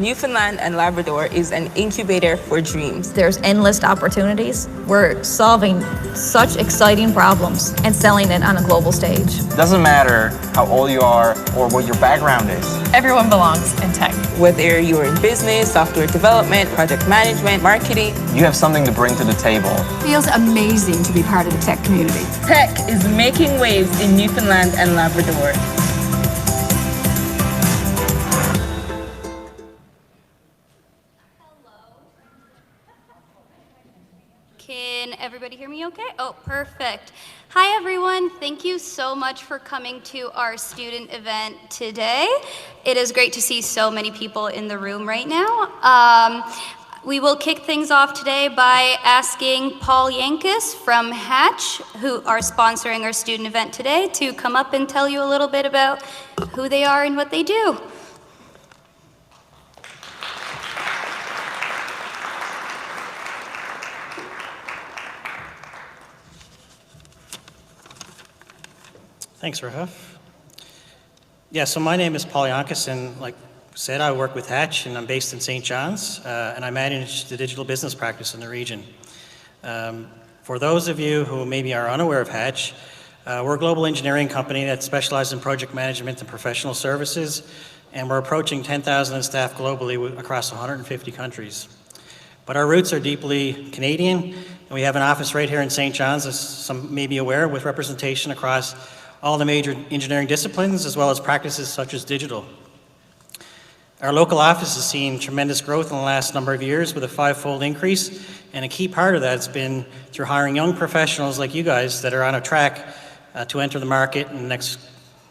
Newfoundland and Labrador is an incubator for dreams. There's endless opportunities. We're solving such exciting problems and selling it on a global stage. Doesn't matter how old you are or what your background is. Everyone belongs in tech. Whether you're in business, software development, project management, marketing, You have something to bring to the table. Feels amazing to be part of the tech community. tech is making waves in Newfoundland and Labrador. Can everybody hear me okay? Oh, perfect. Hi, everyone. Thank you so much for coming to our student event today. It is great to see so many people in the room right now. We will kick things off today by asking Paul Yankus from Hatch, who are sponsoring our student event today, to come up and tell you a little bit about who they are and what they do. Thanks, Rahaf. Yeah, so my name is Paul Yankus, and like I said, I work with Hatch, and I'm based in St. John's, and I manage the digital business practice in the region. For those of you who maybe are unaware of Hatch, we're a global engineering company that specializes in project management and professional services, and we're approaching 10,000 staff globally across 150 countries. But our roots are deeply Canadian, and we have an office right here in St. John's, as some may be aware, with representation across all the major engineering disciplines, as well as practices such as digital. Our local office has seen tremendous growth in the last number of years with a 5-fold increase, and a key part of that has been through hiring young professionals like you guys that are on a track to enter the market in the next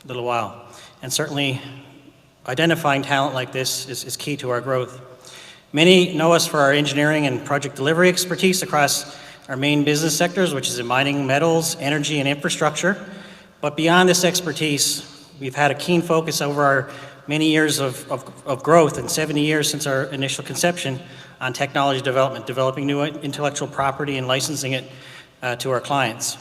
little while. And certainly identifying talent like this is key to our growth. Many know us for our engineering and project delivery expertise across our main business sectors, which is in mining, metals, energy, and infrastructure. But beyond this expertise, we've had a keen focus over our many years of growth and 70 years since our initial conception on technology development, developing new intellectual property and licensing it to our clients.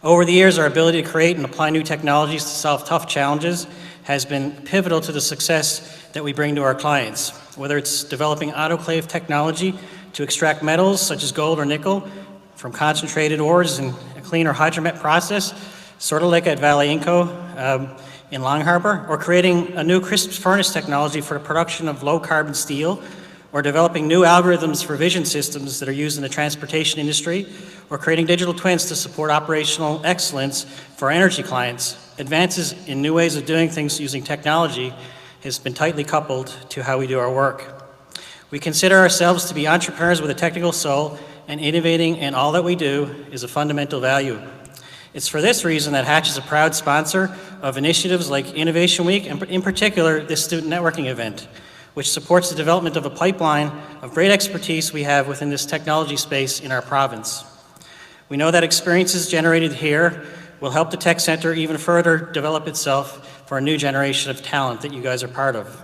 Over the years, our ability to create and apply new technologies to solve tough challenges has been pivotal to the success that we bring to our clients, whether it's developing autoclave technology to extract metals such as gold or nickel from concentrated ores in a clean or hydromet process, sort of like at Valley Inco in Long Harbor, or creating a new crisp furnace technology for the production of low-carbon steel, or developing new algorithms for vision systems that are used in the transportation industry, or creating digital twins to support operational excellence for our energy clients. Advances in new ways of doing things using technology has been tightly coupled to how we do our work. We consider ourselves to be entrepreneurs with a technical soul, and innovating in all that we do is a fundamental value. It's for this reason that Hatch is a proud sponsor of initiatives like Innovation Week, and in particular this student networking event, which supports the development of a pipeline of great expertise we have within this technology space in our province. We know that experiences generated here will help the Tech Center even further develop itself for a new generation of talent that you guys are part of.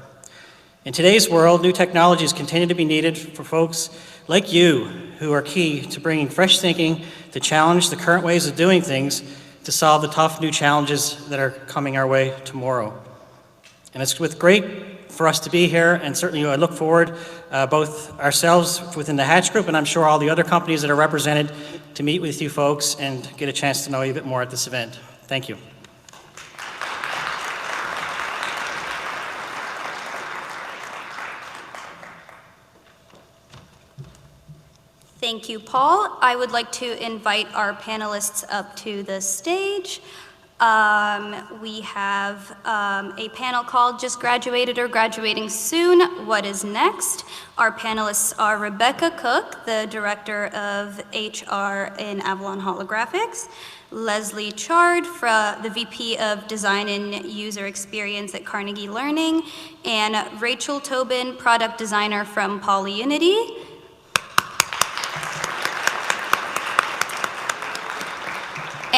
In today's world, new technologies continue to be needed for folks like you who are key to bringing fresh thinking to challenge the current ways of doing things to solve the tough new challenges that are coming our way tomorrow. And it's with great for us to be here, and certainly I look forward, both ourselves within the Hatch Group and I'm sure all the other companies that are represented, to meet with you folks and get a chance to know you a bit more at this event. Thank you. Thank you, Paul. I would like to invite our panelists up to the stage. We have a panel called Just Graduated or Graduating Soon, What is Next? Our panelists are Rebecca Cook, the Director of HR in Avalon Holographics, Lesley Chard, the VP of Design and User Experience at Carnegie Learning, and Rachel Tobin, Product Designer from PolyUnity.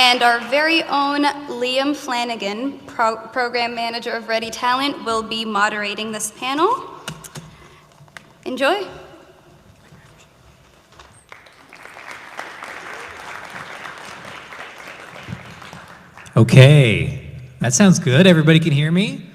And our very own Liam Flanagan, Program Manager of Ready Talent, will be moderating this panel. Enjoy. Okay, that sounds good. Everybody can hear me?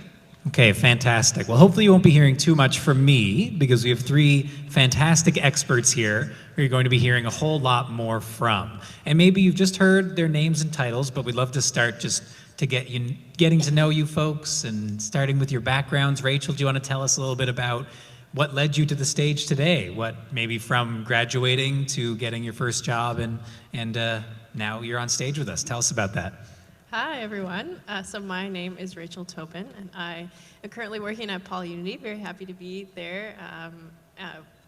Okay, fantastic. Well, hopefully you won't be hearing too much from me because we have three fantastic experts here who you're going to be hearing a whole lot more from. And maybe you've just heard their names and titles, but we'd love to start just to getting to know you folks and starting with your backgrounds. Rachel, do you want to tell us a little bit about what led you to the stage today? What maybe from graduating to getting your first job and now you're on stage with us. Tell us about that. Hi, everyone. So my name is Rachel Tobin, and I am currently working at PolyUnity. Very happy to be there.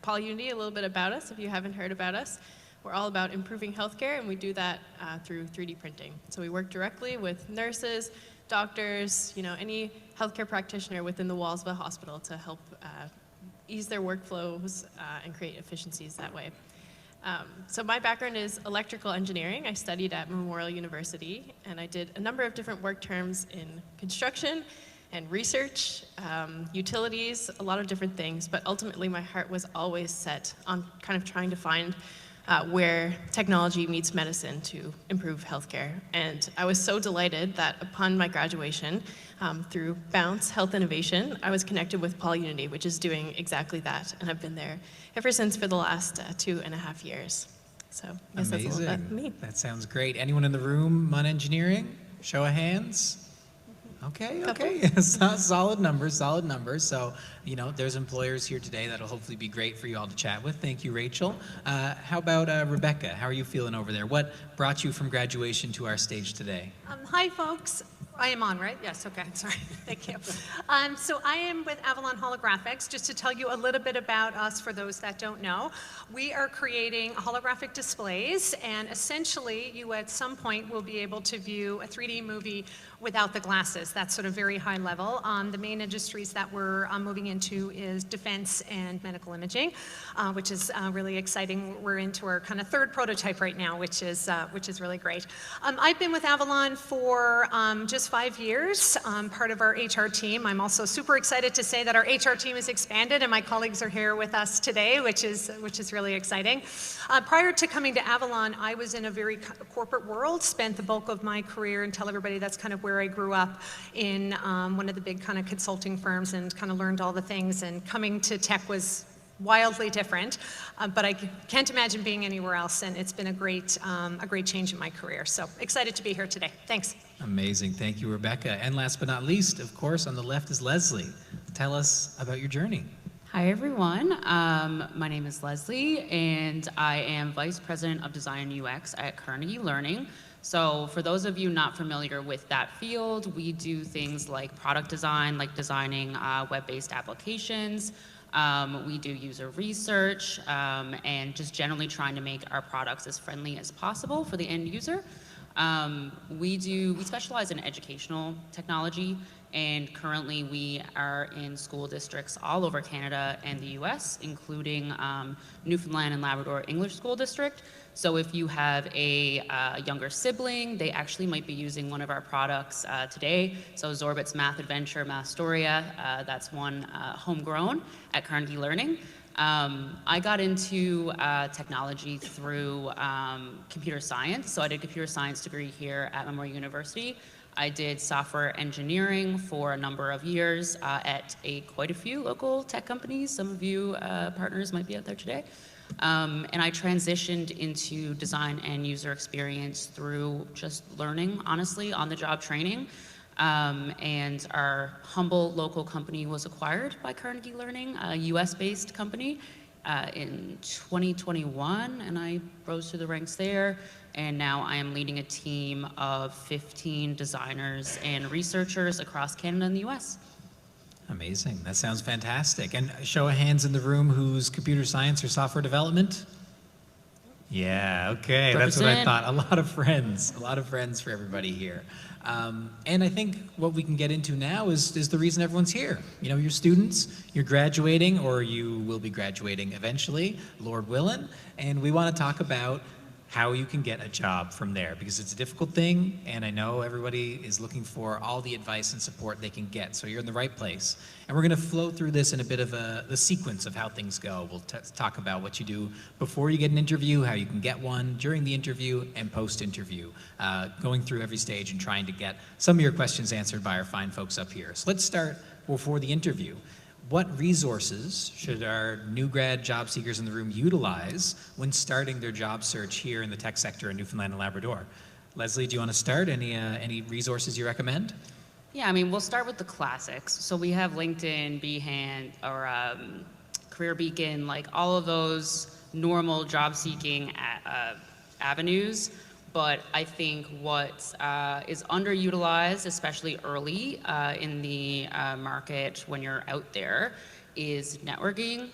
PolyUnity, a little bit about us, if you haven't heard about us. We're all about improving healthcare, and we do that through 3D printing. So we work directly with nurses, doctors, any healthcare practitioner within the walls of a hospital to help ease their workflows and create efficiencies that way. So my background is electrical engineering. I studied at Memorial University, and I did a number of different work terms in construction and research, utilities, a lot of different things, but ultimately my heart was always set on kind of trying to find where technology meets medicine to improve healthcare. And I was so delighted that upon my graduation, through Bounce Health Innovation, I was connected with PolyUnity, which is doing exactly that, and I've been there ever since for the last 2.5 years. So I guess that's a little bit me. That sounds great. Anyone in the room on engineering? Show of hands. Okay. Solid numbers. So, there's employers here today that'll hopefully be great for you all to chat with. Thank you, Rachel. How about Rebecca? How are you feeling over there? What brought you from graduation to our stage today? Hi, folks. I am on, right? Yes, okay, sorry, thank you. So I am with Avalon Holographics. Just to tell you a little bit about us for those that don't know. We are creating holographic displays, and essentially you at some point will be able to view a 3D movie without the glasses. That's sort of very high level. The main industries that we're moving into is defense and medical imaging, which is really exciting. We're into our kind of third prototype right now, which is really great. I've been with Avalon for just 5 years, part of our HR team. I'm also super excited to say that our HR team has expanded and my colleagues are here with us today, which is really exciting. Prior to coming to Avalon, I was in a very corporate world, spent the bulk of my career, and tell everybody that's kind of where I grew up, in one of the big kind of consulting firms, and kind of learned all the things, and coming to tech was wildly different, but I can't imagine being anywhere else, and it's been a great change in my career. So excited to be here today. Thanks. Amazing. Thank you, Rebecca. And last but not least, of course, on the left is Lesley. Tell us about your journey. Hi, everyone. My name is Lesley, and I am Vice President of Design and UX at Carnegie Learning. So for those of you not familiar with that field, we do things like product design, like designing web-based applications. We do user research, and just generally trying to make our products as friendly as possible for the end user. We specialize in educational technology, and currently we are in school districts all over Canada and the US, including Newfoundland and Labrador English School District. So if you have a younger sibling, they actually might be using one of our products today. So Zorbit's Math Adventure, Mastoria, that's one homegrown at Carnegie Learning. I got into technology through computer science. So I did a computer science degree here at Memorial University. I did software engineering for a number of years at quite a few local tech companies. Some of you partners might be out there today. And I transitioned into design and user experience through just learning, honestly, on-the-job training. And our humble local company was acquired by Carnegie Learning, a US-based company, in 2021, and I rose through the ranks there. And now I am leading a team of 15 designers and researchers across Canada and the US. Amazing. That sounds fantastic. And show of hands in the room who's computer science or software development? Yeah, okay. That's what I thought. A lot of friends for everybody here. And I think what we can get into now is the reason everyone's here. You're students, you're graduating, or you will be graduating eventually, Lord willing, and we want to talk about how you can get a job from there, because it's a difficult thing, and I know everybody is looking for all the advice and support they can get, so you're in the right place. And we're going to flow through this in a bit of the sequence of how things go. We'll talk about what you do before you get an interview, how you can get one, during the interview, and post-interview, going through every stage and trying to get some of your questions answered by our fine folks up here. So let's start or for the interview. What resources should our new grad job seekers in the room utilize when starting their job search here in the tech sector in Newfoundland and Labrador? Lesley, do you want to start? Any resources you recommend? Yeah, I mean, we'll start with the classics. So we have LinkedIn, Behance, or Career Beacon, like all of those normal job seeking avenues. But I think what is underutilized, especially early in the market when you're out there, is networking,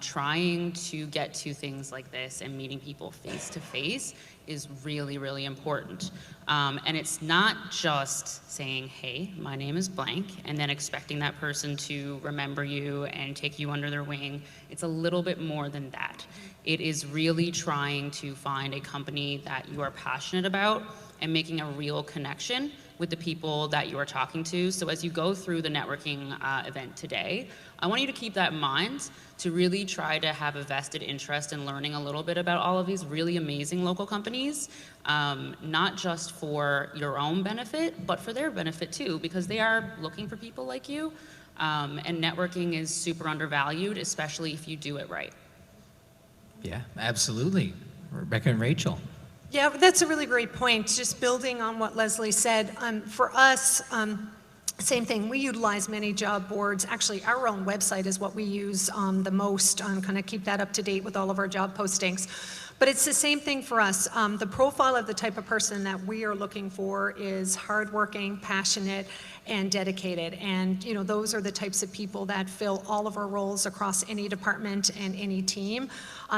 trying to get to things like this and meeting people face to face is really, really important. And it's not just saying, hey, my name is blank, and then expecting that person to remember you and take you under their wing. It's a little bit more than that. It is really trying to find a company that you are passionate about and making a real connection with the people that you are talking to. So as you go through the networking event today, I want you to keep that in mind, to really try to have a vested interest in learning a little bit about all of these really amazing local companies, not just for your own benefit, but for their benefit too, because they are looking for people like you. And networking is super undervalued, especially if you do it right. Yeah, absolutely. Rebecca and Rachel. Yeah, that's a really great point. Just building on what Lesley said, for us, same thing. We utilize many job boards. Actually, our own website is what we use the most, kind of keep that up to date with all of our job postings. But it's the same thing for us. The profile of the type of person that we are looking for is hardworking, passionate, and dedicated. And you know, those are the types of people that fill all of our roles across any department and any team.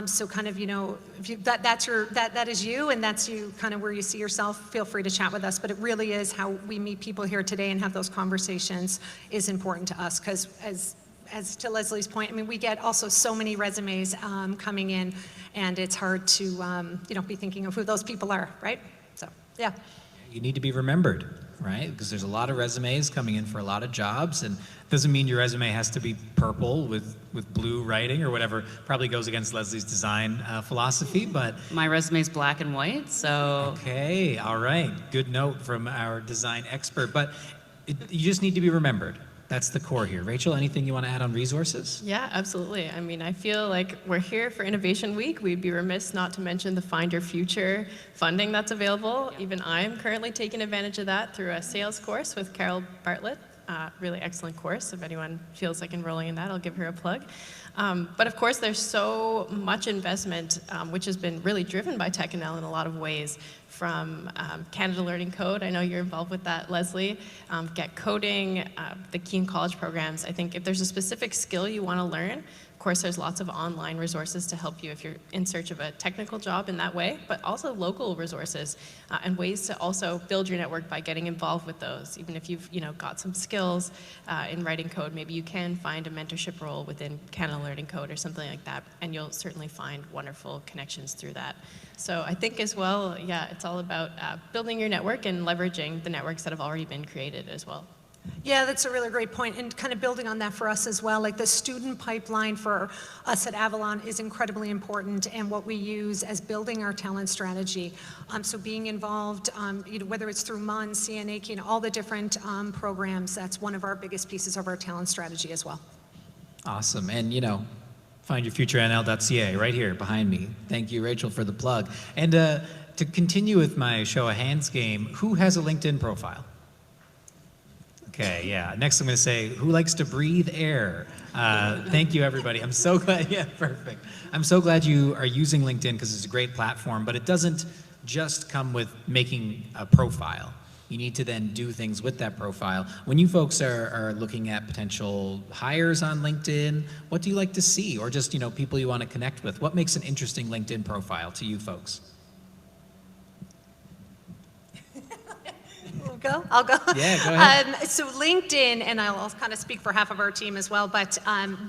So kind of, you know, if you, that is you, and that's you kind of where you see yourself, feel free to chat with us. But it really is how we meet people here today and have those conversations is important to us, because as to Lesley's point, I mean, we get also so many resumes coming in, and it's hard to, you know, be thinking of who those people are, right? So, yeah. You need to be remembered, right? Because there's a lot of resumes coming in for a lot of jobs, and it doesn't mean your resume has to be purple with blue writing or whatever. Probably goes against Lesley's design philosophy, but... My resume's black and white, so... Okay, all right. Good note from our design expert, but you just need to be remembered. That's the core here. Rachel, anything you want to add on resources? Yeah, absolutely. I mean, I feel like we're here for Innovation Week. We'd be remiss not to mention the Find Your Future funding that's available. Even I'm currently taking advantage of that through a sales course with Carol Bartlett. Really excellent course. If anyone feels like enrolling in that, I'll give her a plug. But of course, there's so much investment, which has been really driven by TechNL in a lot of ways, from Canada Learning Code. I know you're involved with that, Lesley. Get Coding, the Keyin College programs. I think if there's a specific skill you want to learn, of course, there's lots of online resources to help you if you're in search of a technical job in that way, but also local resources and ways to also build your network by getting involved with those. Even if you've got some skills in writing code, maybe you can find a mentorship role within Canada Learning Code or something like that, and you'll certainly find wonderful connections through that. So I think as well, yeah, it's all about building your network and leveraging the networks that have already been created as well. Yeah, that's a really great point, and kind of building on that for us as well, like the student pipeline for us at Avalon is incredibly important, and what we use as building our talent strategy. So being involved, whether it's through MUN, CNA, all the different programs, that's one of our biggest pieces of our talent strategy as well. Awesome, and findyourfuturenl.ca right here behind me. Thank you, Rachel, for the plug. And to continue with my show of hands game, who has a LinkedIn profile? Okay, yeah. Next I'm going to say, who likes to breathe air? Thank you, everybody. I'm so glad, yeah, perfect. I'm so glad you are using LinkedIn because it's a great platform, but it doesn't just come with making a profile. You need to then do things with that profile. When you folks are looking at potential hires on LinkedIn, what do you like to see? Or just, people you want to connect with? What makes an interesting LinkedIn profile to you folks? I'll go. Yeah, go ahead. So LinkedIn, and I'll kind of speak for half of our team as well, but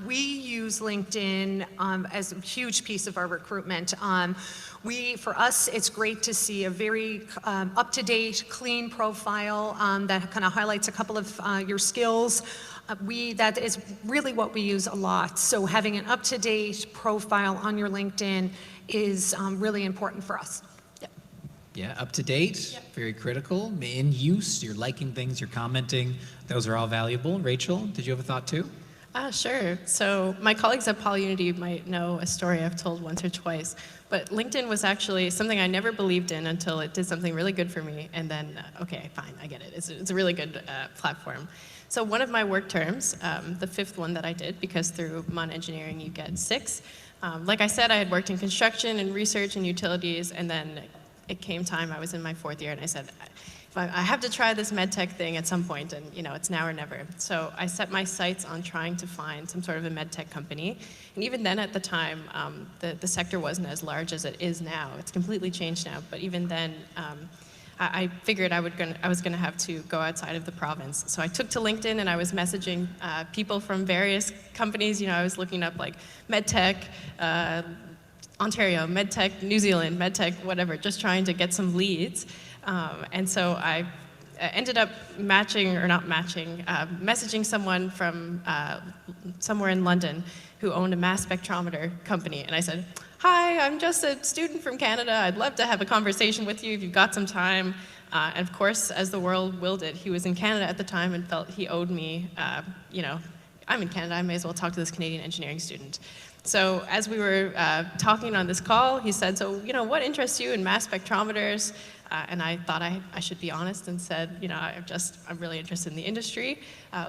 we use LinkedIn as a huge piece of our recruitment. For us, it's great to see a very up-to-date, clean profile that kind of highlights a couple of your skills. That is really what we use a lot. So having an up-to-date profile on your LinkedIn is really important for us. Yeah, up to date, very critical, in use, you're liking things, you're commenting, those are all valuable. Rachel, did you have a thought too? Sure. So my colleagues at PolyUnity might know a story I've told once or twice, but LinkedIn was actually something I never believed in until it did something really good for me, and then, okay, fine, I get it. It's a really good platform. So one of my work terms, the 5th one that I did, because through Mon Engineering you get 6, like I said, I had worked in construction and research and utilities, and then it came time, I was in my 4th year, and I said, I have to try this med tech thing at some point, and it's now or never. So I set my sights on trying to find some sort of a med tech company. And even then at the time, the sector wasn't as large as it is now. It's completely changed now, but even then, I figured I was gonna have to go outside of the province. So I took to LinkedIn and I was messaging people from various companies. I was looking up like med tech, Ontario, med tech, New Zealand, med tech, whatever, just trying to get some leads. And so I ended up messaging someone from somewhere in London who owned a mass spectrometer company. And I said, hi, I'm just a student from Canada. I'd love to have a conversation with you if you've got some time. And of course, as the world willed it, he was in Canada at the time and felt he owed me, I'm in Canada, I may as well talk to this Canadian engineering student. So as we were talking on this call, he said, so, what interests you in mass spectrometers? And I thought I should be honest and said, I'm really interested in the industry,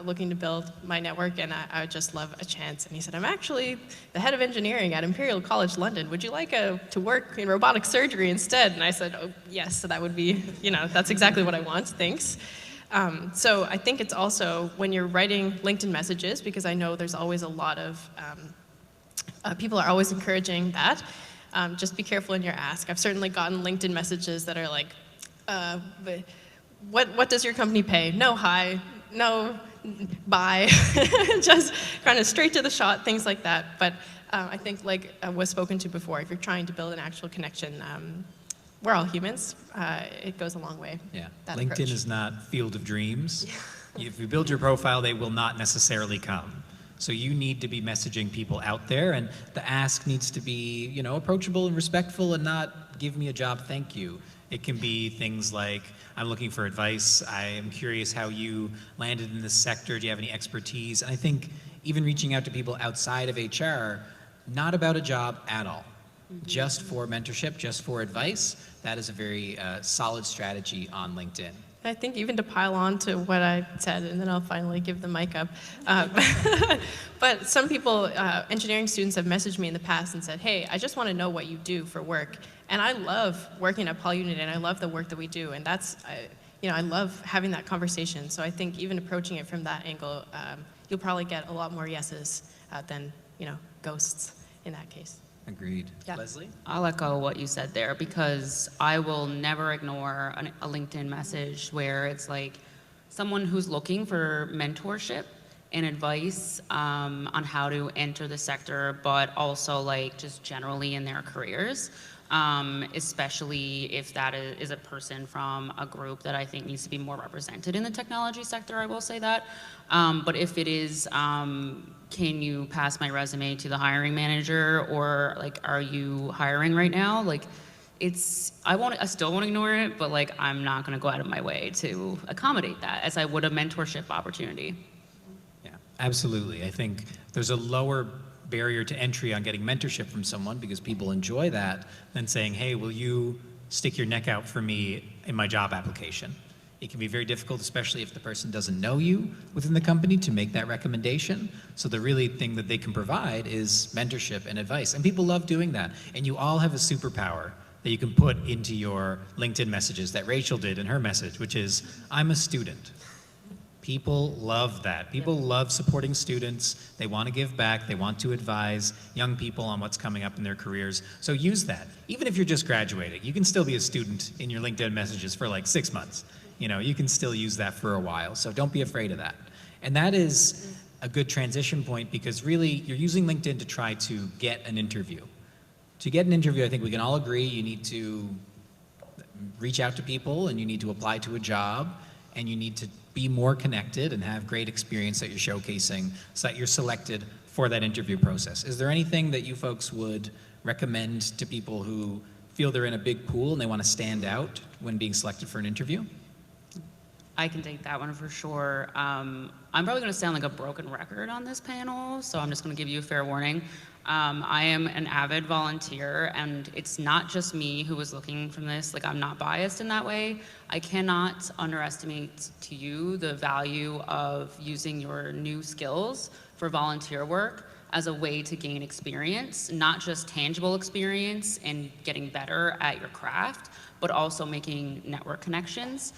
looking to build my network, and I would just love a chance. And he said, I'm actually the head of engineering at Imperial College London. Would you like to work in robotic surgery instead? And I said, oh, yes, so that would be, that's exactly what I want, thanks. So I think it's also when you're writing LinkedIn messages, because I know there's always a lot of, people are always encouraging that. Just be careful in your ask. I've certainly gotten LinkedIn messages that are like, what does your company pay? No, hi, no, bye. Just kind of straight to the shot, things like that. But I think like was spoken to before, if you're trying to build an actual connection, we're all humans. It goes a long way. Yeah, LinkedIn approach is not field of dreams. If you build your profile, they will not necessarily come. So you need to be messaging people out there, and the ask needs to be, approachable and respectful, and not give me a job, thank you. It can be things like, I'm looking for advice, I am curious how you landed in this sector, do you have any expertise? And I think even reaching out to people outside of HR, not about a job at all. Just for mentorship, just for advice, that is a very solid strategy on LinkedIn. I think even to pile on to what I said, and then I'll finally give the mic up. But some people, engineering students have messaged me in the past and said, hey, I just want to know what you do for work. And I love working at PolyUnity, and I love the work that we do. And that's, I love having that conversation. So I think even approaching it from that angle, you'll probably get a lot more yeses than, ghosts in that case. Agreed. Yeah. Lesley? I'll echo what you said there, because I will never ignore a LinkedIn message where it's like someone who's looking for mentorship and advice on how to enter the sector, but also like just generally in their careers, especially if that is a person from a group that I think needs to be more represented in the technology sector, I will say that. But if it is, can you pass my resume to the hiring manager, or like, are you hiring right now? Like, I still won't ignore it, but like, I'm not gonna go out of my way to accommodate that as I would a mentorship opportunity. Yeah, absolutely. I think there's a lower barrier to entry on getting mentorship from someone, because people enjoy that, than saying, hey, will you stick your neck out for me in my job application? It can be very difficult, especially if the person doesn't know you within the company, to make that recommendation. So the really thing that they can provide is mentorship and advice. And people love doing that. And you all have a superpower that you can put into your LinkedIn messages that Rachel did in her message, which is, I'm a student. People love that. People love supporting students. They want to give back. They want to advise young people on what's coming up in their careers. So use that. Even if you're just graduating, you can still be a student in your LinkedIn messages for like 6 months. You can still use that for a while. So don't be afraid of that. And that is a good transition point, because really you're using LinkedIn to try to get an interview. To get an interview, I think we can all agree you need to reach out to people, and you need to apply to a job, and you need to be more connected and have great experience that you're showcasing so that you're selected for that interview process. Is there anything that you folks would recommend to people who feel they're in a big pool and they want to stand out when being selected for an interview? I can take that one for sure. I'm probably going to sound like a broken record on this panel, so I'm just going to give you a fair warning. I am an avid volunteer, and it's not just me who was looking from this. Like, I'm not biased in that way. I cannot underestimate to you the value of using your new skills for volunteer work as a way to gain experience, not just tangible experience and getting better at your craft, but also making network connections.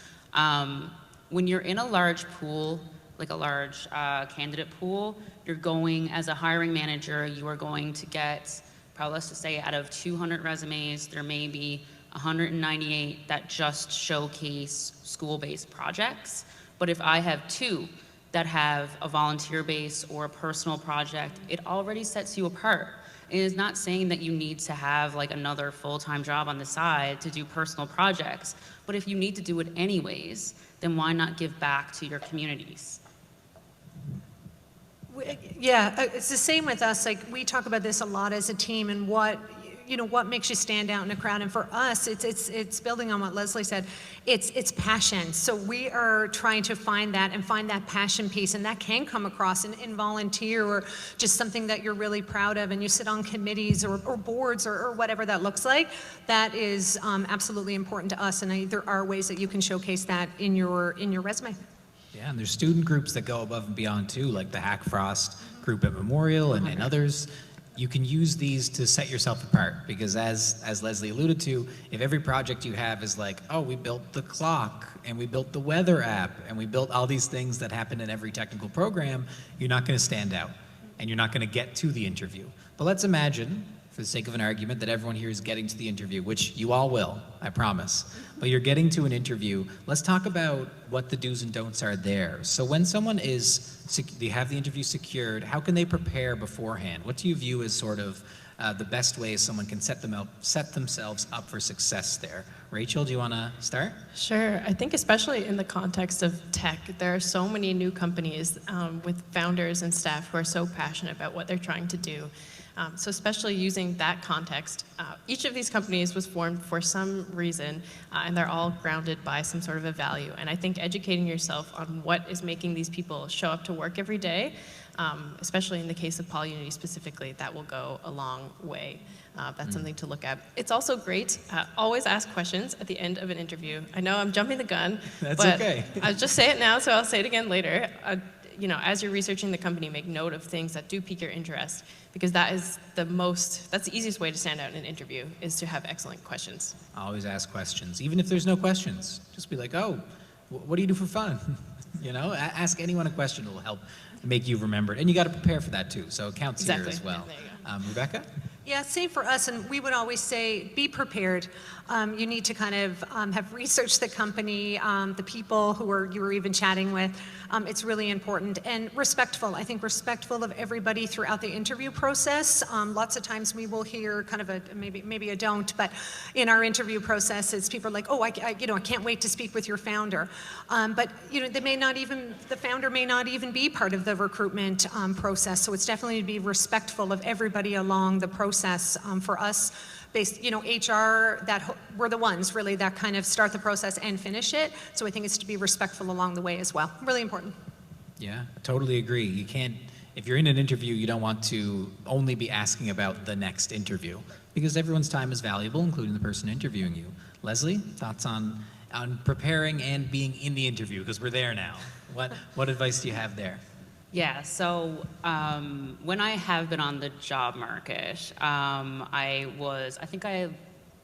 When you're in a large pool, like a large candidate pool, you're going, as a hiring manager, you are going to get, probably let's just say out of 200 resumes, there may be 198 that just showcase school-based projects. But if I have 2 that have a volunteer base or a personal project, it already sets you apart. It is not saying that you need to have like another full-time job on the side to do personal projects, but if you need to do it anyways, then why not give back to your communities? Yeah, it's the same with us. Like, we talk about this a lot as a team, and what makes you stand out in a crowd. And for us, it's building on what Lesley said. It's passion. So we are trying to find that passion piece, and that can come across in volunteer or just something that you're really proud of, and you sit on committees or boards or whatever that looks like. That is absolutely important to us, and there are ways that you can showcase that in your resume. Yeah, and there's student groups that go above and beyond too, like the Hack Frost group at Memorial and others. You can use these to set yourself apart, because as Lesley alluded to, if every project you have is like, oh, we built the clock and we built the weather app and we built all these things that happen in every technical program, you're not going to stand out and you're not going to get to the interview. But let's imagine, for the sake of an argument, that everyone here is getting to the interview, which you all will, I promise. But you're getting to an interview. Let's talk about what the do's and don'ts are there. So when someone they have the interview secured, how can they prepare beforehand? What do you view as sort of the best ways someone can set themselves up for success there? Rachel, do you want to start? Sure. I think especially in the context of tech, there are so many new companies with founders and staff who are so passionate about what they're trying to do. So especially using that context, each of these companies was formed for some reason, and they're all grounded by some sort of a value. And I think educating yourself on what is making these people show up to work every day, especially in the case of PolyUnity specifically, that will go a long way. That's something to look at. It's also great, always ask questions at the end of an interview. I know I'm jumping the gun, That's but okay. I'll just say it now, so I'll say it again later. As you're researching the company, make note of things that do pique your interest, because that's the easiest way to stand out in an interview, is to have excellent questions. Always ask questions, even if there's no questions. Just be like, oh, what do you do for fun? Ask anyone a question. It'll help make you remember it. And you got to prepare for that too, so it counts here as well. Yeah, there you go. Rebecca? Yeah, same for us, and we would always say, be prepared. You need to kind of have researched the company, the people you were even chatting with. It's really important, and respectful. I think respectful of everybody throughout the interview process. Lots of times we will hear kind of maybe a don't, but in our interview process, it's people are like, oh, I can't wait to speak with your founder. But the founder may not even be part of the recruitment process. So it's definitely to be respectful of everybody along the process. For us, HR, we're the ones really that kind of start the process and finish it. So I think it's to be respectful along the way as well. Really important. Yeah, I totally agree. You can't, if you're in an interview, you don't want to only be asking about the next interview, because everyone's time is valuable, including the person interviewing you. Lesley, thoughts on preparing and being in the interview, because we're there now. What advice do you have there? Yeah, so when I have been on the job market, I think I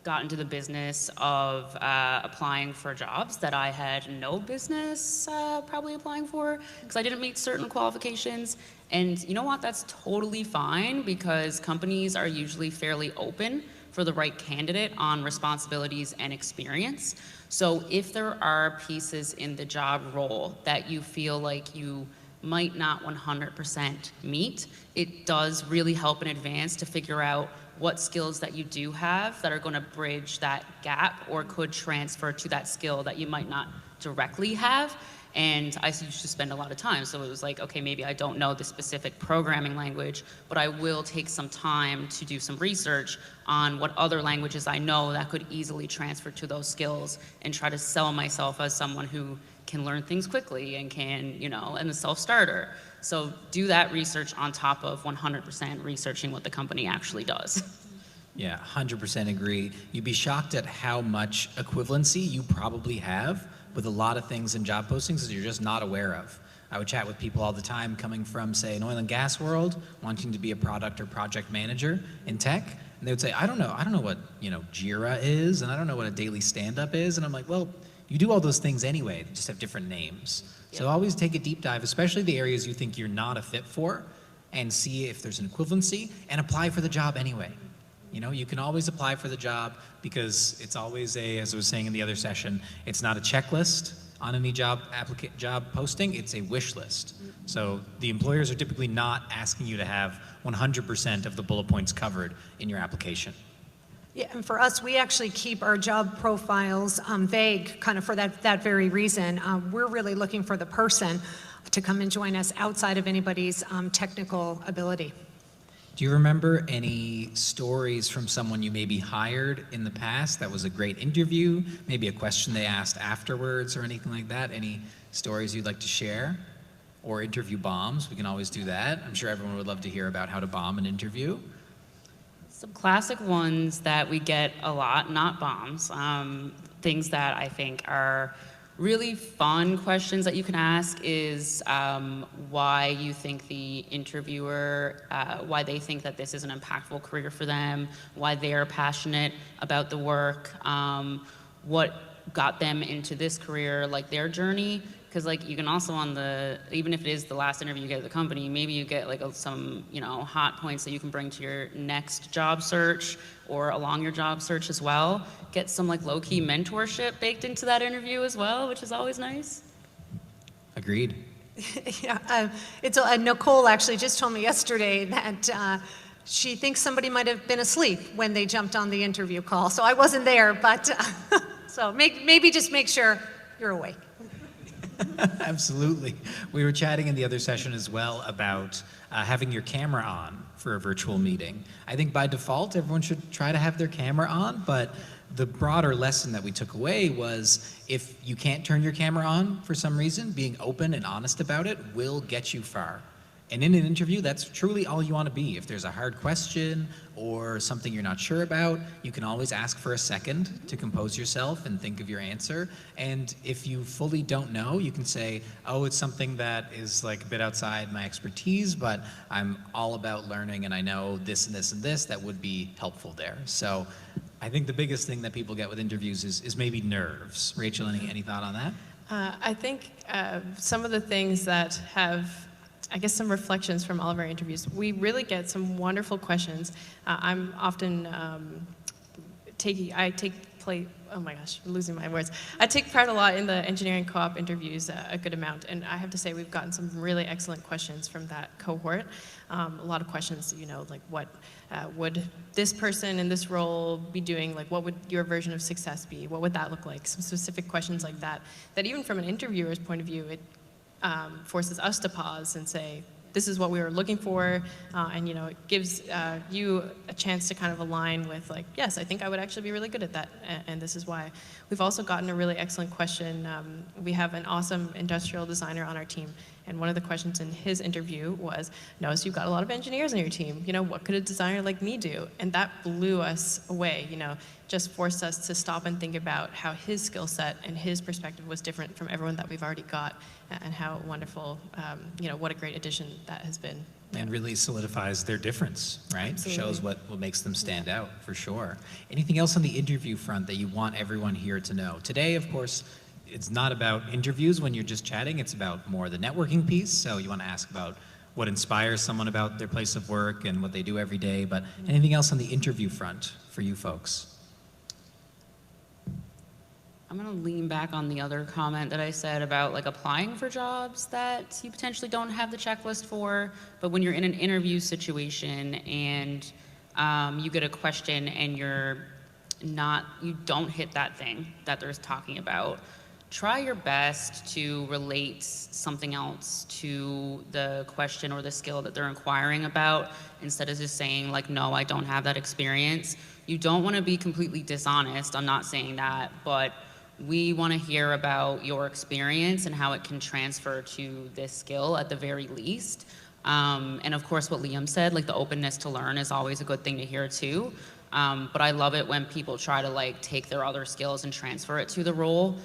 got into the business of applying for jobs that I had no business probably applying for, because I didn't meet certain qualifications. And you know what, that's totally fine, because companies are usually fairly open for the right candidate on responsibilities and experience. So if there are pieces in the job role that you feel like you might not 100% meet, it does really help in advance to figure out what skills that you do have that are going to bridge that gap or could transfer to that skill that you might not directly have. And I used to spend a lot of time. So it was like, okay, maybe I don't know the specific programming language, but I will take some time to do some research on what other languages I know that could easily transfer to those skills and try to sell myself as someone who can learn things quickly and can, and a self-starter. So do that research on top of 100% researching what the company actually does. Yeah, 100% agree. You'd be shocked at how much equivalency you probably have with a lot of things in job postings that you're just not aware of. I would chat with people all the time coming from, say, an oil and gas world, wanting to be a product or project manager in tech, and they would say, I don't know what, Jira is, and I don't know what a daily stand-up is, and I'm like, well, you do all those things anyway, they just have different names. Yep. So always take a deep dive, especially the areas you think you're not a fit for, and see if there's an equivalency, and apply for the job anyway. You can always apply for the job because it's always as I was saying in the other session, it's not a checklist on any job posting, it's a wish list. So the employers are typically not asking you to have 100% of the bullet points covered in your application. Yeah, and for us, we actually keep our job profiles vague, kind of for that very reason. We're really looking for the person to come and join us outside of anybody's technical ability. Do you remember any stories from someone you maybe hired in the past that was a great interview? Maybe a question they asked afterwards or anything like that? Any stories you'd like to share? Or interview bombs, we can always do that. I'm sure everyone would love to hear about how to bomb an interview. Some classic ones that we get a lot, not bombs, things that I think are really fun questions that you can ask is why you think the interviewer, why they think that this is an impactful career for them, why they're passionate about the work, what got them into this career, like their journey. Because you can also even if it is the last interview you get at the company, maybe you get some hot points that you can bring to your next job search or along your job search as well. Get some low-key mentorship baked into that interview as well, which is always nice. Agreed. Yeah, Nicole actually just told me yesterday that she thinks somebody might have been asleep when they jumped on the interview call. So I wasn't there, but so maybe just make sure you're awake. Absolutely. We were chatting in the other session as well about having your camera on for a virtual meeting. I think by default, everyone should try to have their camera on, but the broader lesson that we took away was if you can't turn your camera on for some reason, being open and honest about it will get you far. And in an interview, that's truly all you want to be. If there's a hard question or something you're not sure about, you can always ask for a second to compose yourself and think of your answer. And if you fully don't know, you can say, oh, it's something that is a bit outside my expertise, but I'm all about learning and I know this and this and this that would be helpful there. So I think the biggest thing that people get with interviews is maybe nerves. Rachel, any thought on that? I think some of the things that have some reflections from all of our interviews. We really get some wonderful questions. I'm often oh my gosh, I'm losing my words. I take part a lot in the engineering co-op interviews, a good amount, and I have to say we've gotten some really excellent questions from that cohort. A lot of questions, what would this person in this role be doing? What would your version of success be? What would that look like? Some specific questions like that even from an interviewer's point of view, it forces us to pause and say, this is what we were looking for, and it gives you a chance to kind of align with yes, I think I would actually be really good at that, and this is why. We've also gotten a really excellent question. We have an awesome industrial designer on our team, and one of the questions in his interview was, notice you've got a lot of engineers on your team, what could a designer like me do? And that blew us away, just forced us to stop and think about how his skill set and his perspective was different from everyone that we've already got, and how wonderful, what a great addition that has been. And really solidifies their difference, right? Absolutely. Shows what makes them stand out, for sure. Anything else on the interview front that you want everyone here to know? Today, of course, it's not about interviews when you're just chatting, it's about more the networking piece. So you want to ask about what inspires someone about their place of work and what they do every day, but anything else on the interview front for you folks? I'm going to lean back on the other comment that I said about applying for jobs that you potentially don't have the checklist for, but when you're in an interview situation and you get a question and you don't hit that thing that they're talking about, try your best to relate something else to the question or the skill that they're inquiring about, instead of just saying like, no, I don't have that experience. You don't want to be completely dishonest, I'm not saying that, but we want to hear about your experience and how it can transfer to this skill at the very least. And of course, what Liam said, like the openness to learn is always a good thing to hear too. But I love it when people try to like take their other skills and transfer it to the role,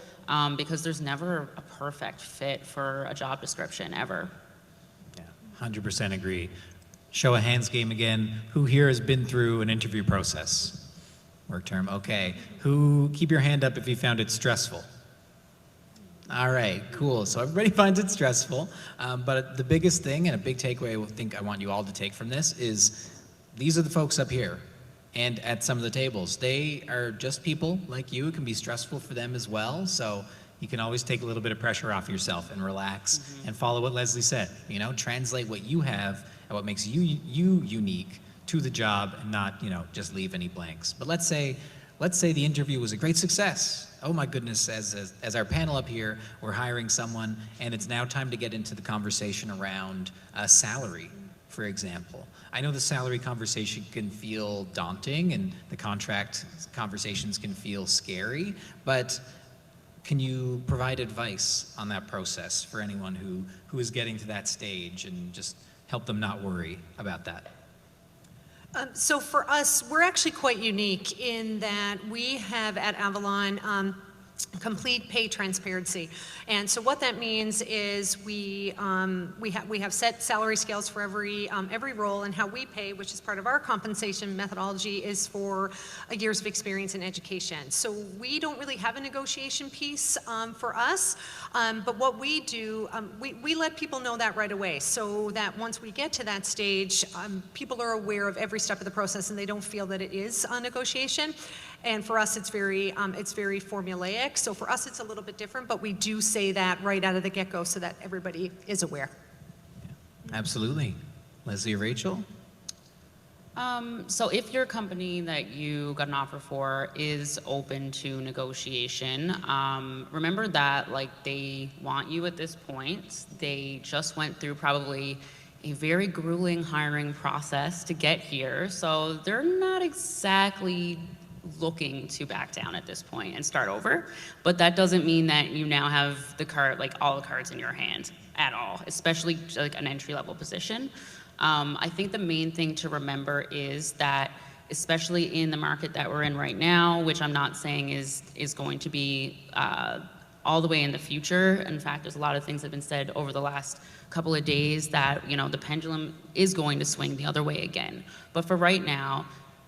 because there's never a perfect fit for a job description ever. Yeah, 100% agree. Show of hands game again. Who here has been through an interview process? Work term, okay. Keep your hand up if you found it stressful. All right, cool. So everybody finds it stressful, but the biggest thing and a big takeaway I want you all to take from this is these are the folks up here and at some of the tables. They are just people like you. It can be stressful for them as well. So you can always take a little bit of pressure off yourself and relax and follow what Lesley said. You know, translate what you have and what makes you unique to the job and not, just leave any blanks. But let's say the interview was a great success. Oh my goodness, as our panel up here, we're hiring someone and it's now time to get into the conversation around salary, for example. I know the salary conversation can feel daunting and the contract conversations can feel scary, but can you provide advice on that process for anyone who is getting to that stage and just help them not worry about that? So for us, we're actually quite unique in that we have at Avalon complete pay transparency. And so what that means is we have set salary scales for every role, and how we pay, which is part of our compensation methodology, is for years of experience in education. So we don't really have a negotiation piece for us, but what we do, we let people know that right away, so that once we get to that stage, people are aware of every step of the process and they don't feel that it is a negotiation. And for us, it's very formulaic. So for us, it's a little bit different, but we do say that right out of the get-go so that everybody is aware. Yeah, absolutely. Lesley or Rachel? So if your company that you got an offer for is open to negotiation, remember that they want you at this point. They just went through probably a very grueling hiring process to get here. So they're not exactly looking to back down at this point and start over, but that doesn't mean that you now have all the cards in your hand at all, especially an entry-level position. I think the main thing to remember is that, especially in the market that we're in right now, which I'm not saying is going to be all the way in the future. In fact, there's a lot of things that have been said over the last couple of days that the pendulum is going to swing the other way again. But for right now,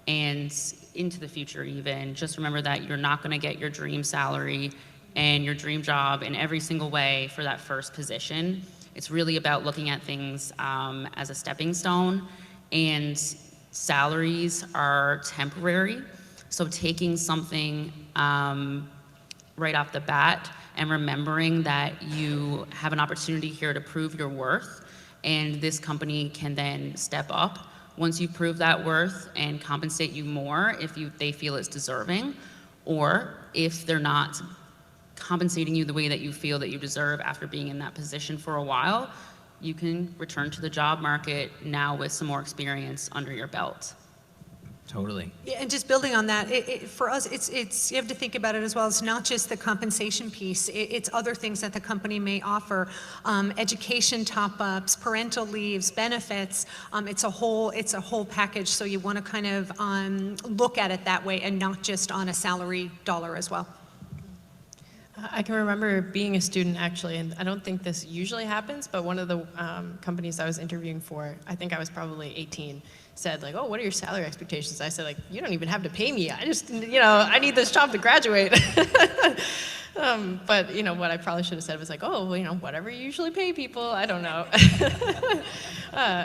and into the future even, just remember that you're not going to get your dream salary and your dream job in every single way for that first position. It's really about looking at things as a stepping stone, and salaries are temporary. So taking something right off the bat and remembering that you have an opportunity here to prove your worth, and this company can then step up once you prove that worth and compensate you more if they feel it's deserving, or if they're not compensating you the way that you feel that you deserve after being in that position for a while, you can return to the job market now with some more experience under your belt. Totally. Yeah, and just building on that, for us, it's you have to think about it as well. It's not just the compensation piece. It's other things that the company may offer, education top-ups, parental leaves, benefits. It's a whole package. So you want to kind of look at it that way and not just on a salary dollar as well. I can remember being a student, actually, and I don't think this usually happens, but one of the companies I was interviewing for, I think I was probably 18, said oh, what are your salary expectations? I said you don't even have to pay me. I just, I need this job to graduate. But what I probably should have said was oh, well, whatever you usually pay people, I don't know.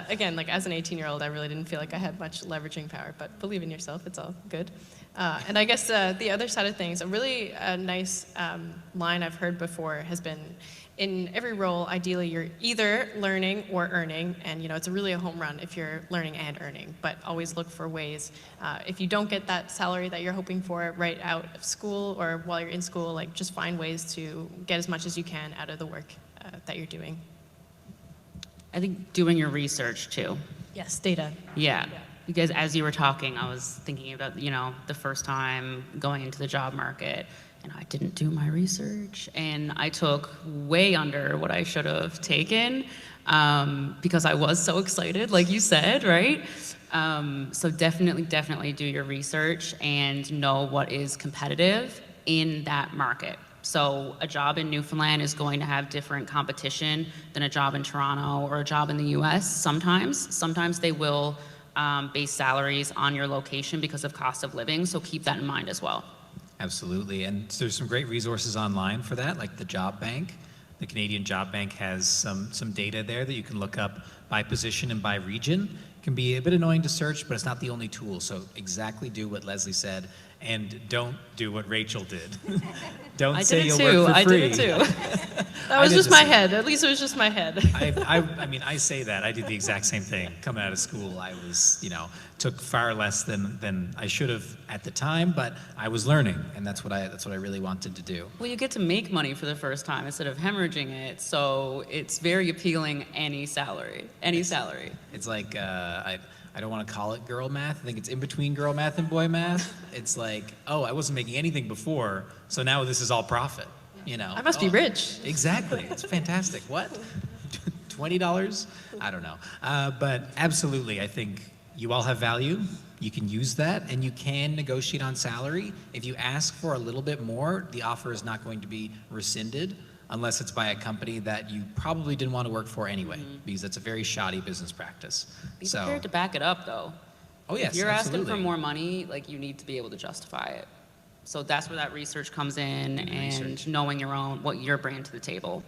Again, as an 18-year-old, I really didn't feel like I had much leveraging power, but believe in yourself, it's all good. And I guess the other side of things, a really nice line I've heard before has been, in every role, ideally, you're either learning or earning, and it's really a home run if you're learning and earning, but always look for ways. If you don't get that salary that you're hoping for right out of school or while you're in school, like just find ways to get as much as you can out of the work that you're doing. I think doing your research too. Yes, data. Yeah, because as you were talking, I was thinking about, the first time going into the job market, and I didn't do my research, and I took way under what I should have taken because I was so excited, like you said, right? So definitely do your research and know what is competitive in that market. So a job in Newfoundland is going to have different competition than a job in Toronto or a job in the US sometimes. Sometimes they will base salaries on your location because of cost of living, so keep that in mind as well. Absolutely, and there's some great resources online for that, like the Job Bank. The Canadian Job Bank has some data there that you can look up by position and by region. It can be a bit annoying to search, but it's not the only tool, so exactly do what Lesley said, and don't do what Rachel did. Don't say you'll work for free. I did it too. That was just my head. At least it was just my head. I mean, I say that. I did the exact same thing. Coming out of school, I was, took far less than I should have at the time, but I was learning, and that's what I really wanted to do. Well, you get to make money for the first time instead of hemorrhaging it, so it's very appealing, any salary. It's like, I don't want to call it girl math. I think it's in between girl math and boy math. It's like, oh, I wasn't making anything before, so now this is all profit. I must be rich. Exactly. It's fantastic. What? $20? I don't know. But absolutely, I think you all have value. You can use that, and you can negotiate on salary. If you ask for a little bit more, the offer is not going to be rescinded unless it's by a company that you probably didn't want to work for anyway, because it's a very shoddy business practice. Be prepared to back it up, though. Oh, yes, if you're absolutely. asking for more money, you need to be able to justify it. So that's where that research comes in, and knowing what you're bringing to the table.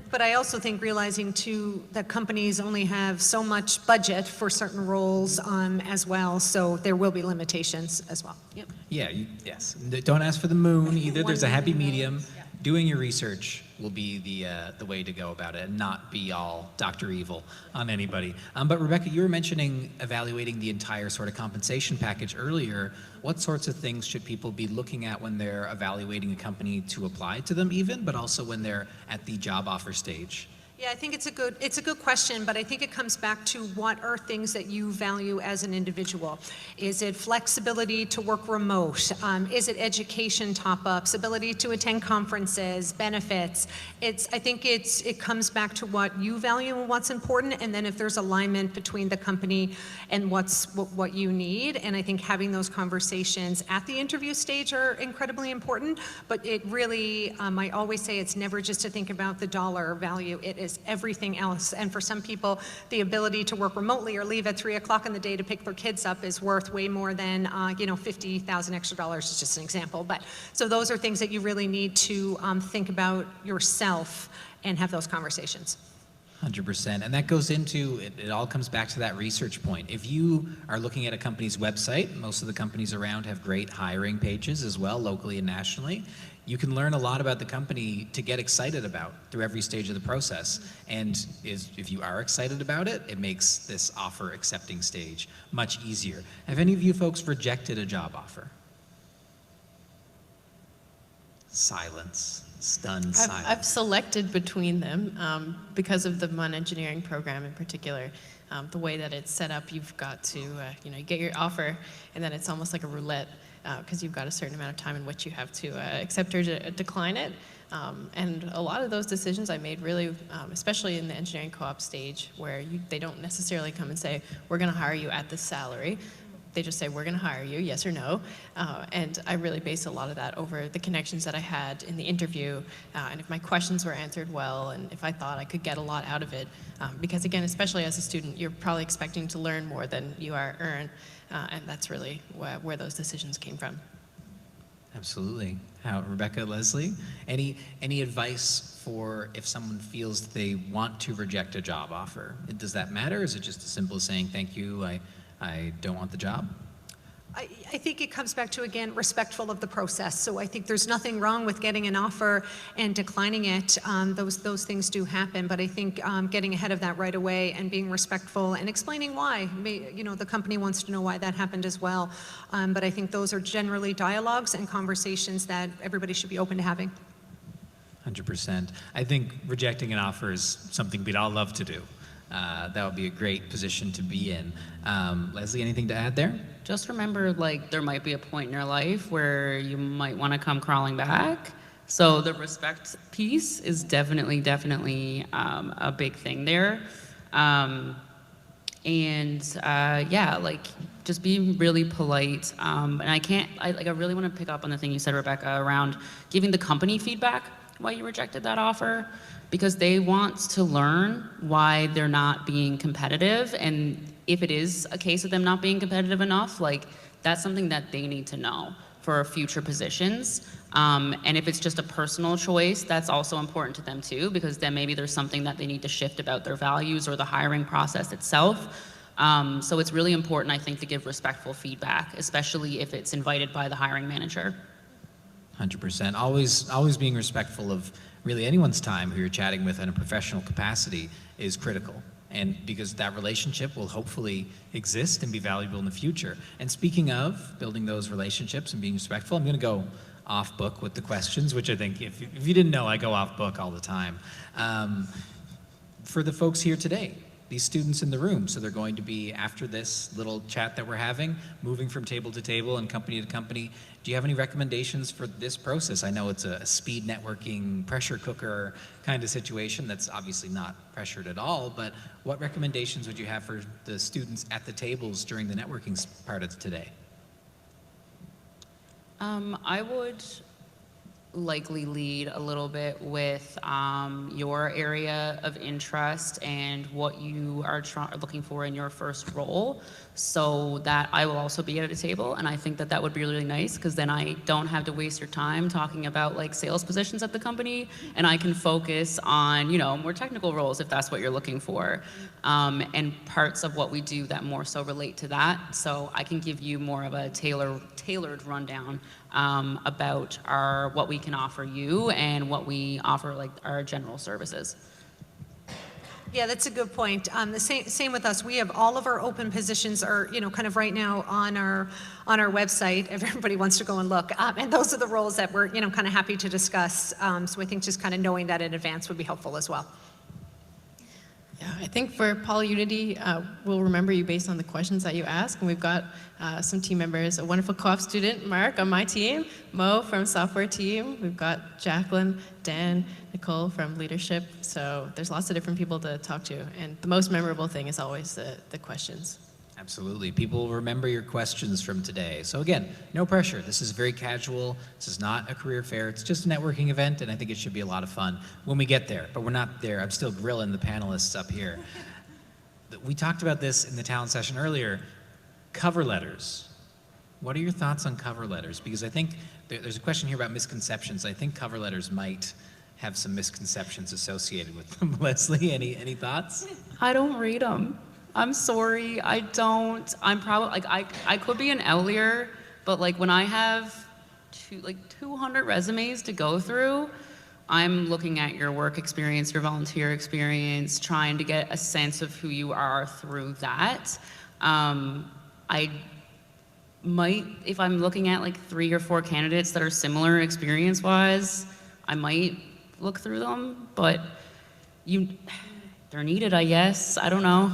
But I also think realizing too that companies only have so much budget for certain roles as well, so there will be limitations as well. Yep. Yeah, yes. Don't ask for the moon either. There's a happy medium. Yeah. Doing your research will be the way to go about it, and not be all Dr. Evil on anybody. But Rebecca, you were mentioning evaluating the entire sort of compensation package earlier. What sorts of things should people be looking at when they're evaluating a company to apply to them even, but also when they're at the job offer stage? Yeah, I think it's a good question, but I think it comes back to what are things that you value as an individual. Is it flexibility to work remote? Is it education top-ups, ability to attend conferences, benefits? I think it comes back to what you value and what's important, and then if there's alignment between the company and what you need. And I think having those conversations at the interview stage are incredibly important, but it really, I always say it's never just to think about the dollar value. It is everything else. And for some people, the ability to work remotely or leave at 3 o'clock in the day to pick their kids up is worth way more than $50,000 extra is just an example. But so those are things that you really need to think about yourself and have those conversations. 100%. And that goes into, it all comes back to that research point. If you are looking at a company's website, most of the companies around have great hiring pages as well, locally and nationally. You can learn a lot about the company to get excited about through every stage of the process. And if you are excited about it, it makes this offer accepting stage much easier. Have any of you folks rejected a job offer? Silence. Stunned silence. I've selected between them because of the MUN engineering program in particular. The way that it's set up, you've got to, you get your offer, and then it's almost like a roulette because you've got a certain amount of time in which you have to accept or decline it. And a lot of those decisions I made really, especially in the engineering co-op stage, where they don't necessarily come and say, we're going to hire you at this salary. They just say, we're going to hire you, yes or no. And I really based a lot of that over the connections that I had in the interview, and if my questions were answered well, and if I thought I could get a lot out of it. Because again, especially as a student, you're probably expecting to learn more than you earn, and that's really where those decisions came from. Absolutely. Rebecca, Lesley, any advice for if someone feels that they want to reject a job offer? Does that matter? Is it just as simple as saying, thank you, I don't want the job? I think it comes back to, again, respectful of the process. So I think there's nothing wrong with getting an offer and declining it. Those things do happen, but I think getting ahead of that right away and being respectful and explaining why, the company wants to know why that happened as well. But I think those are generally dialogues and conversations that everybody should be open to having. 100%. I think rejecting an offer is something we'd all love to do. That would be a great position to be in. Lesley, anything to add there? Just remember, there might be a point in your life where you might want to come crawling back. So the respect piece is definitely a big thing there. Just be really polite. And I really want to pick up on the thing you said, Rebecca, around giving the company feedback why you rejected that offer, because they want to learn why they're not being competitive. And if it is a case of them not being competitive enough, that's something that they need to know for future positions. And if it's just a personal choice, that's also important to them too, because then maybe there's something that they need to shift about their values or the hiring process itself. So it's really important, I think, to give respectful feedback, especially if it's invited by the hiring manager. 100%. Always being respectful of really anyone's time who you're chatting with in a professional capacity is critical. And because that relationship will hopefully exist and be valuable in the future. And speaking of building those relationships and being respectful, I'm going to go off book with the questions, which I think if you didn't know, I go off book all the time. For the folks here today, these students in the room, so they're going to be, after this little chat that we're having, moving from table to table and company to company. Do you have any recommendations for this process? I know it's a speed networking, pressure cooker kind of situation that's obviously not pressured at all, but what recommendations would you have for the students at the tables during the networking part of today? I would likely lead a little bit with your area of interest and what you are looking for in your first role, so that I will also be at a table. And I think that that would be really nice, because then I don't have to waste your time talking about sales positions at the company, and I can focus on more technical roles if that's what you're looking for, and parts of what we do that more so relate to that. So I can give you more of a tailored rundown about what we can offer you and what we offer, our general services. Yeah, that's a good point. The same with us. We have all of our open positions are, kind of right now on our website. Everybody wants to go and look. And those are the roles that we're, kind of happy to discuss. So I think just kind of knowing that in advance would be helpful as well. Yeah, I think for PolyUnity, we'll remember you based on the questions that you ask. And we've got some team members, a wonderful co-op student, Mark, on my team, Mo from software team. We've got Jacqueline, Dan, Nicole from leadership. So there's lots of different people to talk to. And the most memorable thing is always the questions. Absolutely. People will remember your questions from today. So again, no pressure. This is very casual. This is not a career fair. It's just a networking event, and I think it should be a lot of fun when we get there. But we're not there. I'm still grilling the panelists up here. We talked about this in the talent session earlier. Cover letters. What are your thoughts on cover letters? Because I think there's a question here about misconceptions. I think cover letters might have some misconceptions associated with them. Lesley, any thoughts? I don't read them. I'm sorry, I don't. I'm probably, I could be an outlier, but when I have 200 resumes to go through, I'm looking at your work experience, your volunteer experience, trying to get a sense of who you are through that. I might, if I'm looking at 3 or 4 candidates that are similar experience-wise, I might look through them, but they're needed, I guess. I don't know.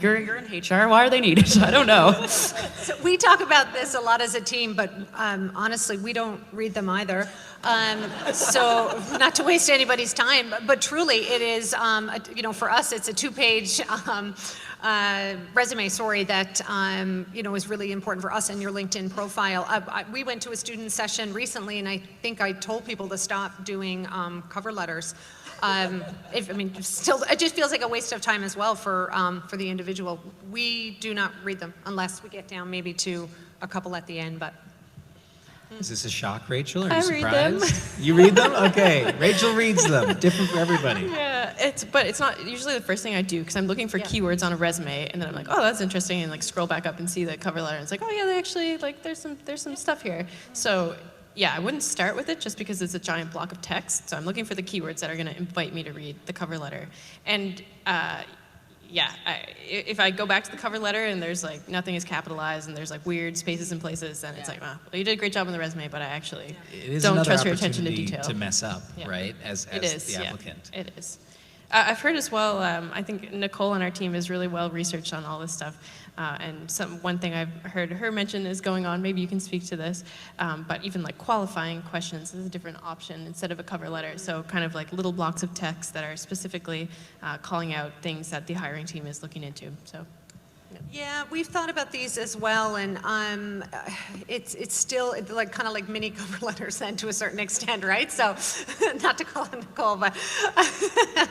You're in HR, why are they needed? I don't know. So we talk about this a lot as a team, but honestly, we don't read them either. So not to waste anybody's time, but truly it is, for us, it's a 2-page resume, that, is really important for us and your LinkedIn profile. We went to a student session recently, and I think I told people to stop doing cover letters. It just feels like a waste of time as well for the individual. We do not read them unless we get down maybe to a couple at the end, but. Is this a shock, Rachel? Are you I surprised? read them. You read them? Okay. Rachel reads them. Different for everybody. Yeah, but it's not usually the first thing I do, because I'm looking for keywords on a resume, and then I'm like, oh, that's interesting, and like scroll back up and see the cover letter, and it's like, oh yeah, they actually, like, there's some stuff here. So yeah, I wouldn't start with it just because it's a giant block of text. So I'm looking for the keywords that are going to invite me to read the cover letter. And yeah, if I go back to the cover letter and there's like nothing is capitalized and there's like weird spaces and places, then it's like, well, you did a great job on the resume, but I actually don't trust your attention to detail. To mess up, right? As the applicant. Yeah, it is. I've heard as well, I think Nicole on our team is really well researched on all this stuff. And one thing I've heard her mention is going on, maybe you can speak to this, but even like qualifying questions is a different option instead of a cover letter. So kind of like little blocks of text that are specifically calling out things that the hiring team is looking into. So. Yeah, we've thought about these as well, and it's still like kind of like mini cover letters then to a certain extent, right? So, not to call on Nicole, but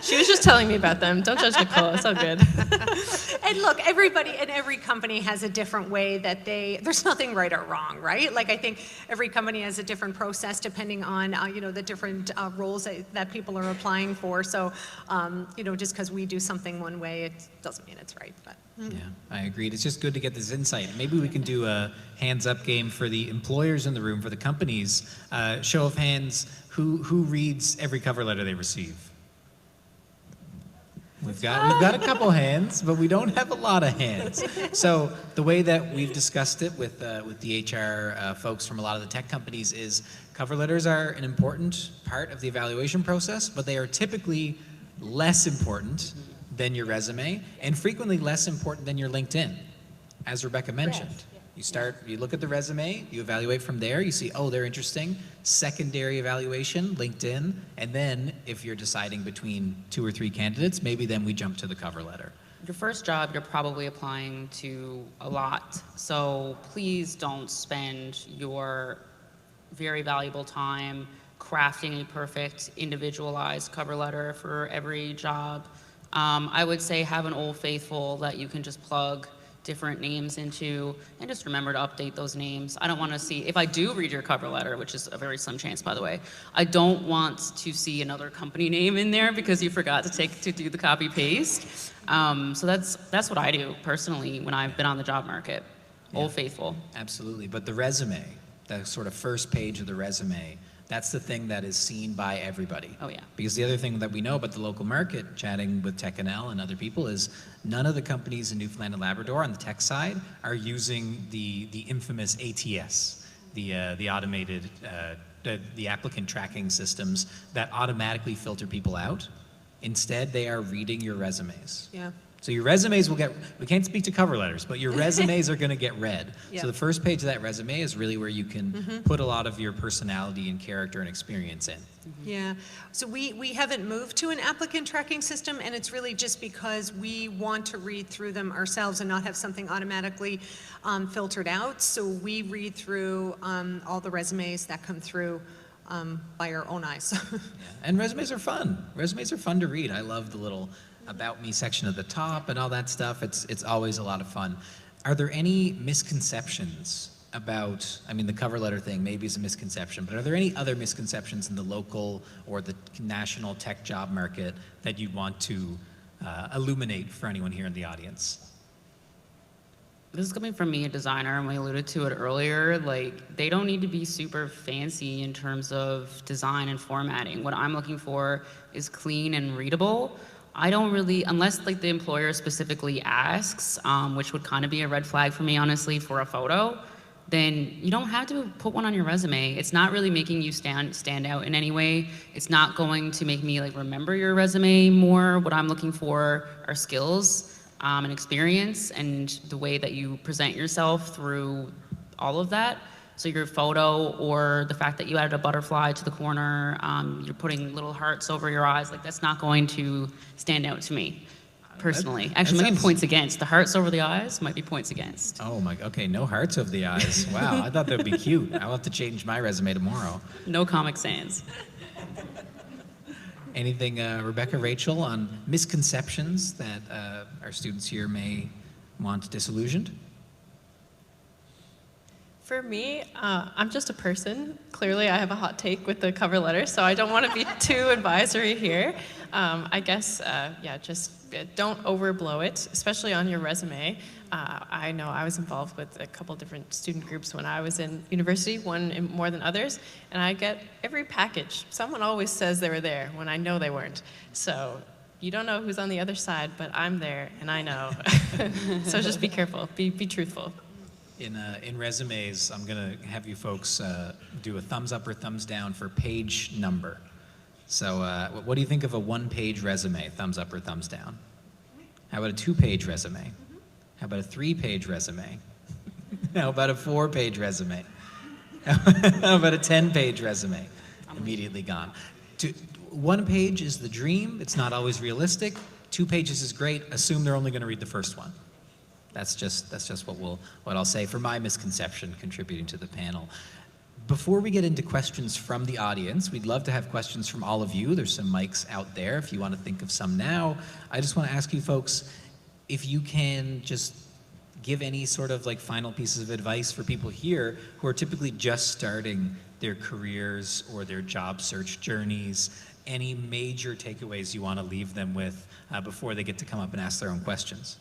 she was just telling me about them. Don't judge Nicole; it's all good. And look, everybody and every company has a different way that there's nothing right or wrong, right? Like I think every company has a different process depending on the different roles that people are applying for. So, just because we do something one way, it doesn't mean it's right, but. Yeah, I agreed. It's just good to get this insight. Maybe we can do a hands-up game for the employers in the room, for the companies. Show of hands, who reads every cover letter they receive? We've got a couple hands, but we don't have a lot of hands. So the way that we've discussed it with the HR folks from a lot of the tech companies is cover letters are an important part of the evaluation process, but they are typically less important than your resume, and frequently less important than your LinkedIn, as Rebecca mentioned. You look at the resume, you evaluate from there, you see, oh, they're interesting. Secondary evaluation, LinkedIn, and then if you're deciding between 2 or 3 candidates, maybe then we jump to the cover letter. Your first job, you're probably applying to a lot, so please don't spend your very valuable time crafting a perfect individualized cover letter for every job. I would say have an Old Faithful that you can just plug different names into, and just remember to update those names. I don't want to see, if I do read your cover letter, which is a very slim chance, by the way, I don't want to see another company name in there because you forgot to do the copy paste. So that's what I do personally when I've been on the job market. Old Faithful. Absolutely, but the resume, the sort of first page of the resume, that's the thing that is seen by everybody. Oh yeah. Because the other thing that we know about the local market, chatting with TechNL and other people, is none of the companies in Newfoundland and Labrador on the tech side are using the infamous ATS, the automated, the applicant tracking systems that automatically filter people out. Instead, they are reading your resumes. Yeah. So your resumes will we can't speak to cover letters, but your resumes are going to get read. Yeah. So the first page of that resume is really where you can put a lot of your personality and character and experience in. Yeah, so we haven't moved to an applicant tracking system, and it's really just because we want to read through them ourselves and not have something automatically filtered out. So we read through all the resumes that come through by our own eyes. Yeah. And resumes are fun. Resumes are fun to read. I love the little About Me section at the top and all that stuff. It's always a lot of fun. Are there any misconceptions about, I mean, the cover letter thing maybe is a misconception, but are there any other misconceptions in the local or the national tech job market that you'd want to illuminate for anyone here in the audience? This is coming from me, a designer, and we alluded to it earlier. Like, they don't need to be super fancy in terms of design and formatting. What I'm looking for is clean and readable. I don't really, unless like the employer specifically asks, which would kind of be a red flag for me, honestly, for a photo, then you don't have to put one on your resume. It's not really making you stand out in any way. It's not going to make me like remember your resume more. What I'm looking for are skills and experience and the way that you present yourself through all of that. So your photo or the fact that you added a butterfly to the corner, you're putting little hearts over your eyes, like that's not going to stand out to me, personally. Actually, maybe points against. The hearts over the eyes might be points against. Oh my, okay, no hearts over the eyes. Wow, I thought that would be cute. I'll have to change my resume tomorrow. No Comic Sans. Anything, Rebecca, Rachel, on misconceptions that our students here may want disillusioned? For me, I'm just a person. Clearly, I have a hot take with the cover letter, so I don't want to be too advisory here. I guess, just don't overblow it, especially on your resume. I know I was involved with a couple different student groups when I was in university, one more than others, and I get every package. Someone always says they were there when I know they weren't. So you don't know who's on the other side, but I'm there, and I know. So just be careful, be truthful. In resumes, I'm going to have you folks do a thumbs up or thumbs down for page number. So what do you think of a one-page resume, thumbs up or thumbs down? How about a two-page resume? How about a three-page resume? How about a 4-page resume? How about a 10-page resume? Immediately gone. One page is the dream. It's not always realistic. 2 pages is great. Assume they're only going to read the first one. That's just what I'll say for my misconception contributing to the panel. Before we get into questions from the audience, we'd love to have questions from all of you. There's some mics out there if you want to think of some now. I just want to ask you folks if you can just give any sort of like final pieces of advice for people here who are typically just starting their careers or their job search journeys. Any major takeaways you want to leave them with before they get to come up and ask their own questions?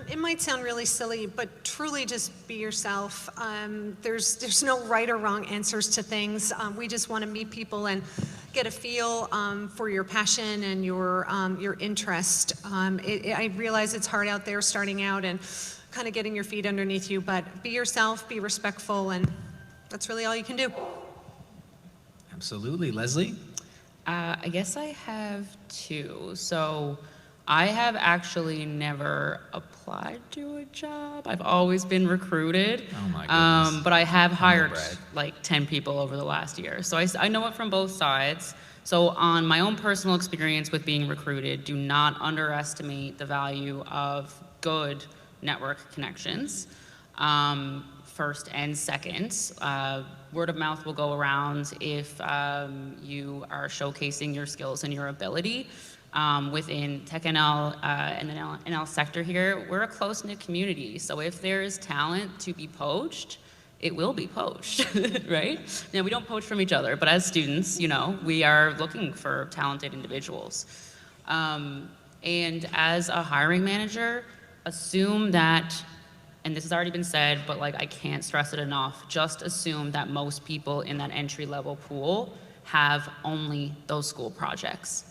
It might sound really silly, but truly just be yourself. There's no right or wrong answers to things. We just want to meet people and get a feel for your passion and your interest. I realize it's hard out there starting out and kind of getting your feet underneath you, but be yourself, be respectful, and that's really all you can do. Absolutely. Lesley? I guess I have 2. So I have actually never applied to a job. I've always been recruited. Oh my goodness. But I have hired like 10 people over the last year. So I know it from both sides. So on my own personal experience with being recruited, do not underestimate the value of good network connections. First and second, word of mouth will go around if you are showcasing your skills and your ability. Within Tech NL and the NL sector here, we're a close-knit community. So if there's talent to be poached, it will be poached, right? Now, we don't poach from each other, but as students, we are looking for talented individuals. And as a hiring manager, assume that, and this has already been said, but I can't stress it enough, just assume that most people in that entry-level pool have only those school projects.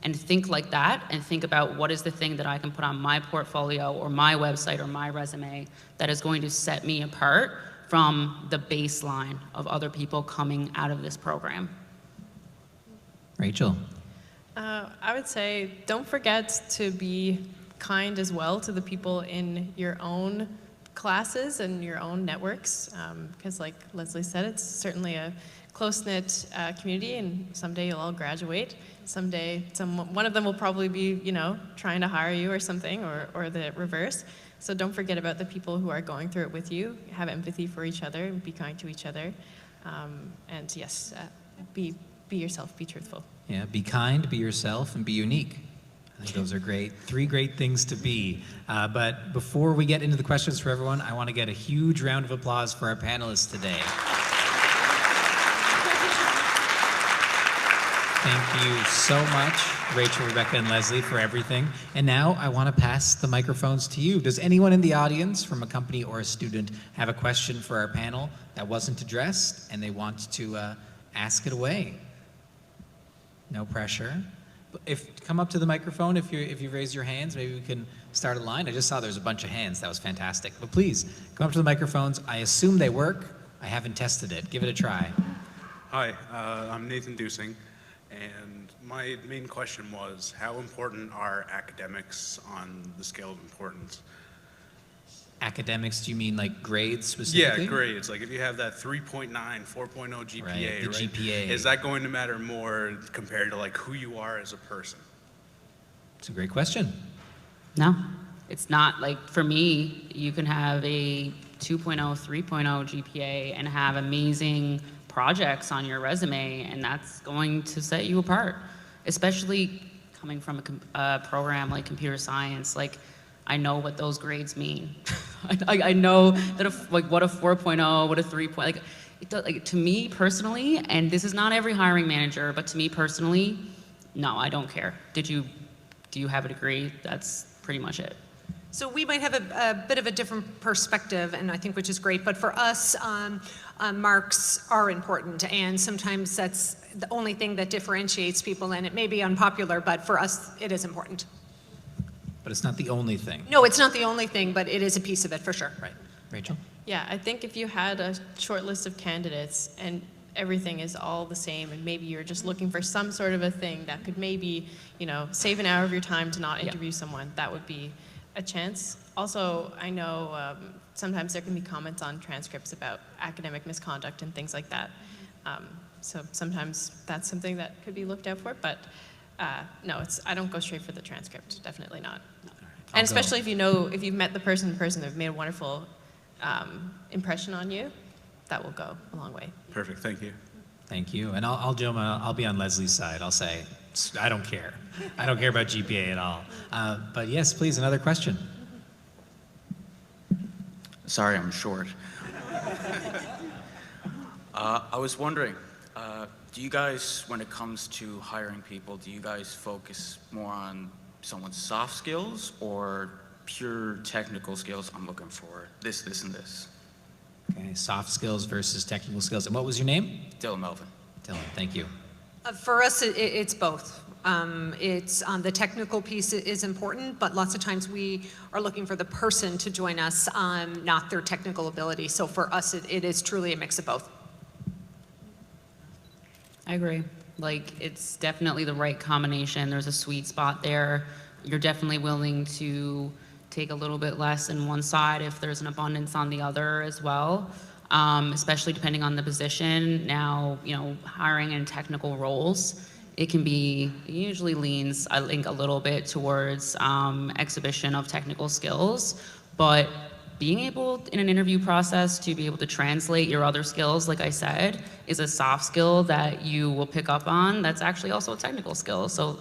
And think like that, and think about what is the thing that I can put on my portfolio or my website or my resume that is going to set me apart from the baseline of other people coming out of this program. Rachel? I would say don't forget to be kind as well to the people in your own classes and your own networks, because like Lesley said, it's certainly a close-knit community, and someday you'll all graduate. Someday, one of them will probably be, trying to hire you or something, or the reverse. So don't forget about the people who are going through it with you. Have empathy for each other, and be kind to each other. And yes, be yourself, be truthful. Yeah, be kind, be yourself, and be unique. I think those are great, 3 great things to be. But before we get into the questions for everyone, I want to get a huge round of applause for our panelists today. Thank you so much, Rachel, Rebecca, and Lesley, for everything. And now I want to pass the microphones to you. Does anyone in the audience from a company or a student have a question for our panel that wasn't addressed and they want to ask it away? No pressure. Come up to the microphone if you raise your hands. Maybe we can start a line. I just saw there's a bunch of hands. That was fantastic. But please, come up to the microphones. I assume they work. I haven't tested it. Give it a try. Hi, I'm Nathan Dusing. And my main question was, how important are academics on the scale of importance? Academics, do you mean like grades specifically? Yeah, grades. Like if you have that 3.9, 4.0 GPA, right? The GPA. Is that going to matter more compared to who you are as a person? It's a great question. No, it's not. For me, you can have a 2.0, 3.0 GPA and have amazing projects on your resume, and that's going to set you apart, especially coming from a program like computer science. I know what those grades mean. I know that what a 4.0, what a 3. Like, to me personally, and this is not every hiring manager, but to me personally, no, I don't care. Do you have a degree? That's pretty much it. So we might have a bit of a different perspective, and I think which is great, but for us, marks are important, and sometimes that's the only thing that differentiates people, and it may be unpopular, but for us, it is important. But it's not the only thing. No, it's not the only thing, but it is a piece of it, for sure. Right. Rachel? Yeah, I think if you had a short list of candidates and everything is all the same, and maybe you're just looking for some sort of a thing that could maybe, save an hour of your time to not interview someone, that would be a chance. Also, I know sometimes there can be comments on transcripts about academic misconduct and things like that. So sometimes that's something that could be looked out for, but no, I don't go straight for the transcript, definitely not. And especially if you've met the person in person, they've made a wonderful impression on you, that will go a long way. Perfect, thank you. Thank you. And I'll be on Leslie's side. I'll say, I don't care. I don't care about GPA at all. But yes, please, another question. Sorry, I'm short. I was wondering, do you guys, when it comes to hiring people, do you guys focus more on someone's soft skills or pure technical skills? I'm looking for this, and this. Okay, soft skills versus technical skills. And what was your name? Dylan Melvin. Dylan, thank you. For us, it's both. It's the technical piece is important, but lots of times we are looking for the person to join us, not their technical ability. So for us, it is truly a mix of both. I agree. Like, it's definitely the right combination. There's a sweet spot there. You're definitely willing to take a little bit less in one side if there's an abundance on the other as well, especially depending on the position. Now, hiring in technical roles, it usually leans, I think, a little bit towards exhibition of technical skills, but being able in an interview process to be able to translate your other skills, like I said, is a soft skill that you will pick up on. That's actually also a technical skill. So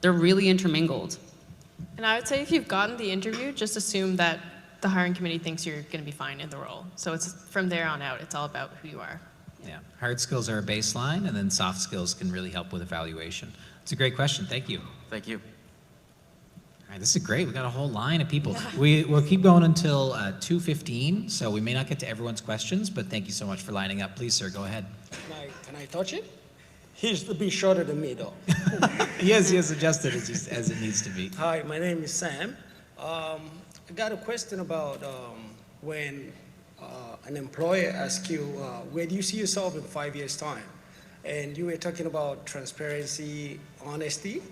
they're really intermingled. And I would say if you've gotten the interview, just assume that the hiring committee thinks you're going to be fine in the role. So it's from there on out, it's all about who you are. Yeah, hard skills are a baseline, and then soft skills can really help with evaluation. It's a great question. Thank you. Thank you. All right, this is great. We got a whole line of people. We'll keep going until 2:15, so we may not get to everyone's questions, but thank you so much for lining up. Please, sir, go ahead. Can I touch it? He's a bit shorter than me, though. He has adjusted as it needs to be. Hi, my name is Sam. I got a question about when an employer asks you, where do you see yourself in 5 years' time? And you were talking about transparency, honesty.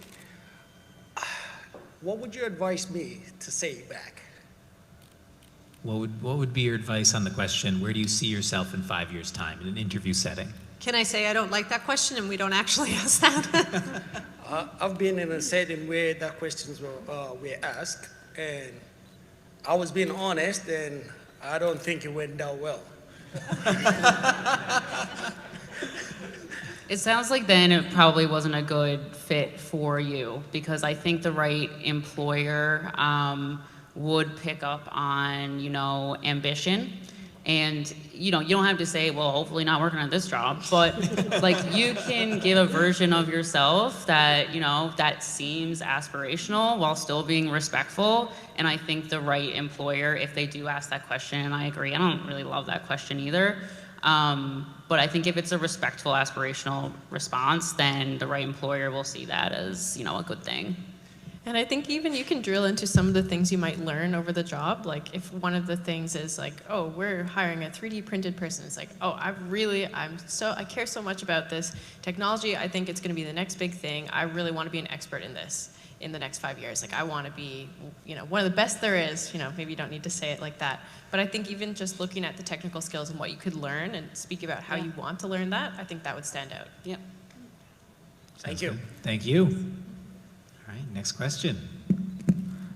What would you advise me to say back? What would be your advice on the question, where do you see yourself in 5 years' time in an interview setting? Can I say I don't like that question and we don't actually ask that? I've been in a setting where that questions were asked, and I was being honest, and I don't think it went that well. It sounds like then it probably wasn't a good fit for you, because I think the right employer would pick up on, ambition. And, you don't have to say, well, hopefully not working at this job, but like you can give a version of yourself that, that seems aspirational while still being respectful. And I think the right employer, if they do ask that question, and I agree, I don't really love that question either. But I think if it's a respectful, aspirational response, then the right employer will see that as, a good thing. And I think even you can drill into some of the things you might learn over the job. Like if one of the things is like, oh, we're hiring a 3D printed person. It's like, oh, I care so much about this technology. I think it's going to be the next big thing. I really want to be an expert in this in the next 5 years. Like I want to be, one of the best there is. Maybe you don't need to say it like that. But I think even just looking at the technical skills and what you could learn and speak about how you want to learn that, I think that would stand out. Yep. Thank you. Thank you. All right, next question.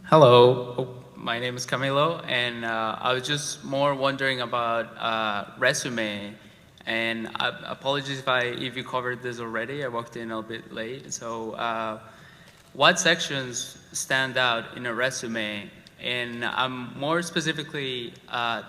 Hello, my name is Camilo, and I was just more wondering about resume. And apologies if you covered this already. I walked in a bit late. So what sections stand out in a resume, and I'm more specifically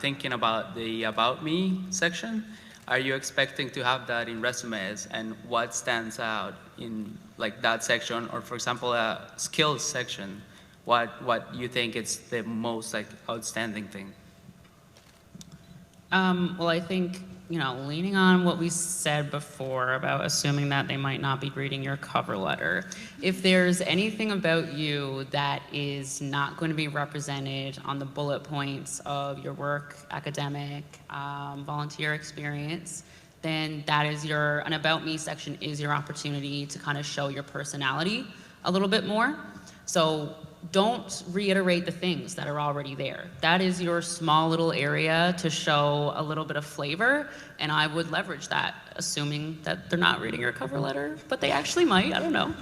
thinking about the About Me section. Are you expecting to have that in resumes, and what stands out in like that section, or for example, a skills section? What you think is the most like outstanding thing? Well, I think, leaning on what we said before about assuming that they might not be reading your cover letter, if there's anything about you that is not going to be represented on the bullet points of your work, academic, volunteer experience, then that is an About Me section is your opportunity to kind of show your personality a little bit more. So don't reiterate the things that are already there. That is your small little area to show a little bit of flavor, and I would leverage that, assuming that they're not reading your cover letter, but they actually might, I don't know.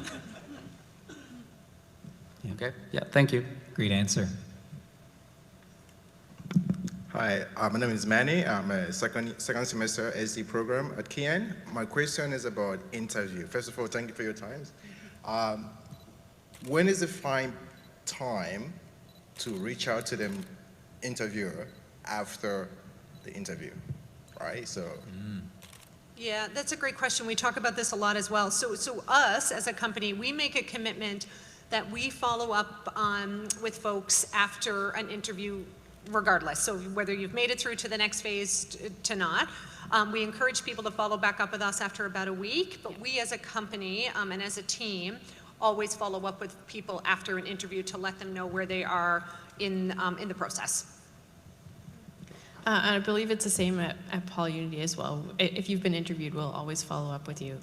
Okay, yeah, thank you. Great answer. Hi, my name is Manny. I'm a second semester SD program at Keyin. My question is about interview. First of all, thank you for your time. When is the fine time to reach out to the interviewer after the interview, right? So. Yeah, that's a great question. We talk about this a lot as well. So us as a company, we make a commitment that we follow up with folks after an interview regardless. So whether you've made it through to the next phase to not, we encourage people to follow back up with us after about a week, but we as a company and as a team always follow up with people after an interview to let them know where they are in the process. And I believe it's the same at PolyUnity as well. If you've been interviewed, we'll always follow up with you.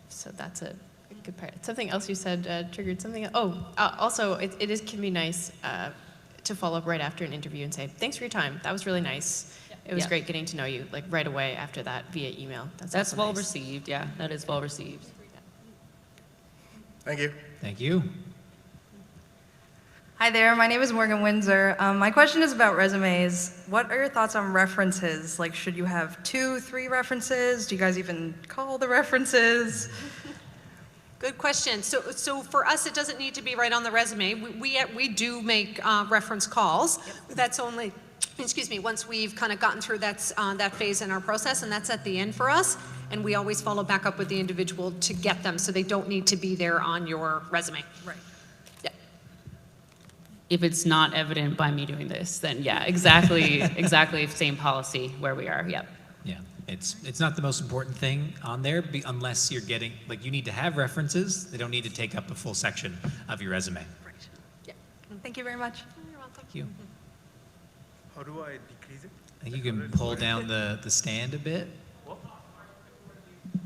So that's a good part. Something else you said triggered something. Also, it can be nice to follow up right after an interview and say, thanks for your time. That was really nice. It was great getting to know you, like right away after that via email. That's well received, yeah. That is well received. Thank you. Thank you. Hi there, my name is Morgan Windsor. My question is about resumes. What are your thoughts on references? Like, should you have 2, 3 references? Do you guys even call the references? Good question. So for us, it doesn't need to be right on the resume. We do make reference calls. Yep. That's only, once we've kind of gotten through that phase in our process, and that's at the end for us. And we always follow back up with the individual to get them, so they don't need to be there on your resume. Right. Yeah. If it's not evident by me doing this, then yeah, exactly same policy where we are, yep. Yeah, it's not the most important thing on there unless you're getting, like, you need to have references. They don't need to take up a full section of your resume. Right. Yeah. Thank you very much. You're welcome. Thank you. How do I decrease it? I think you can pull down the stand a bit.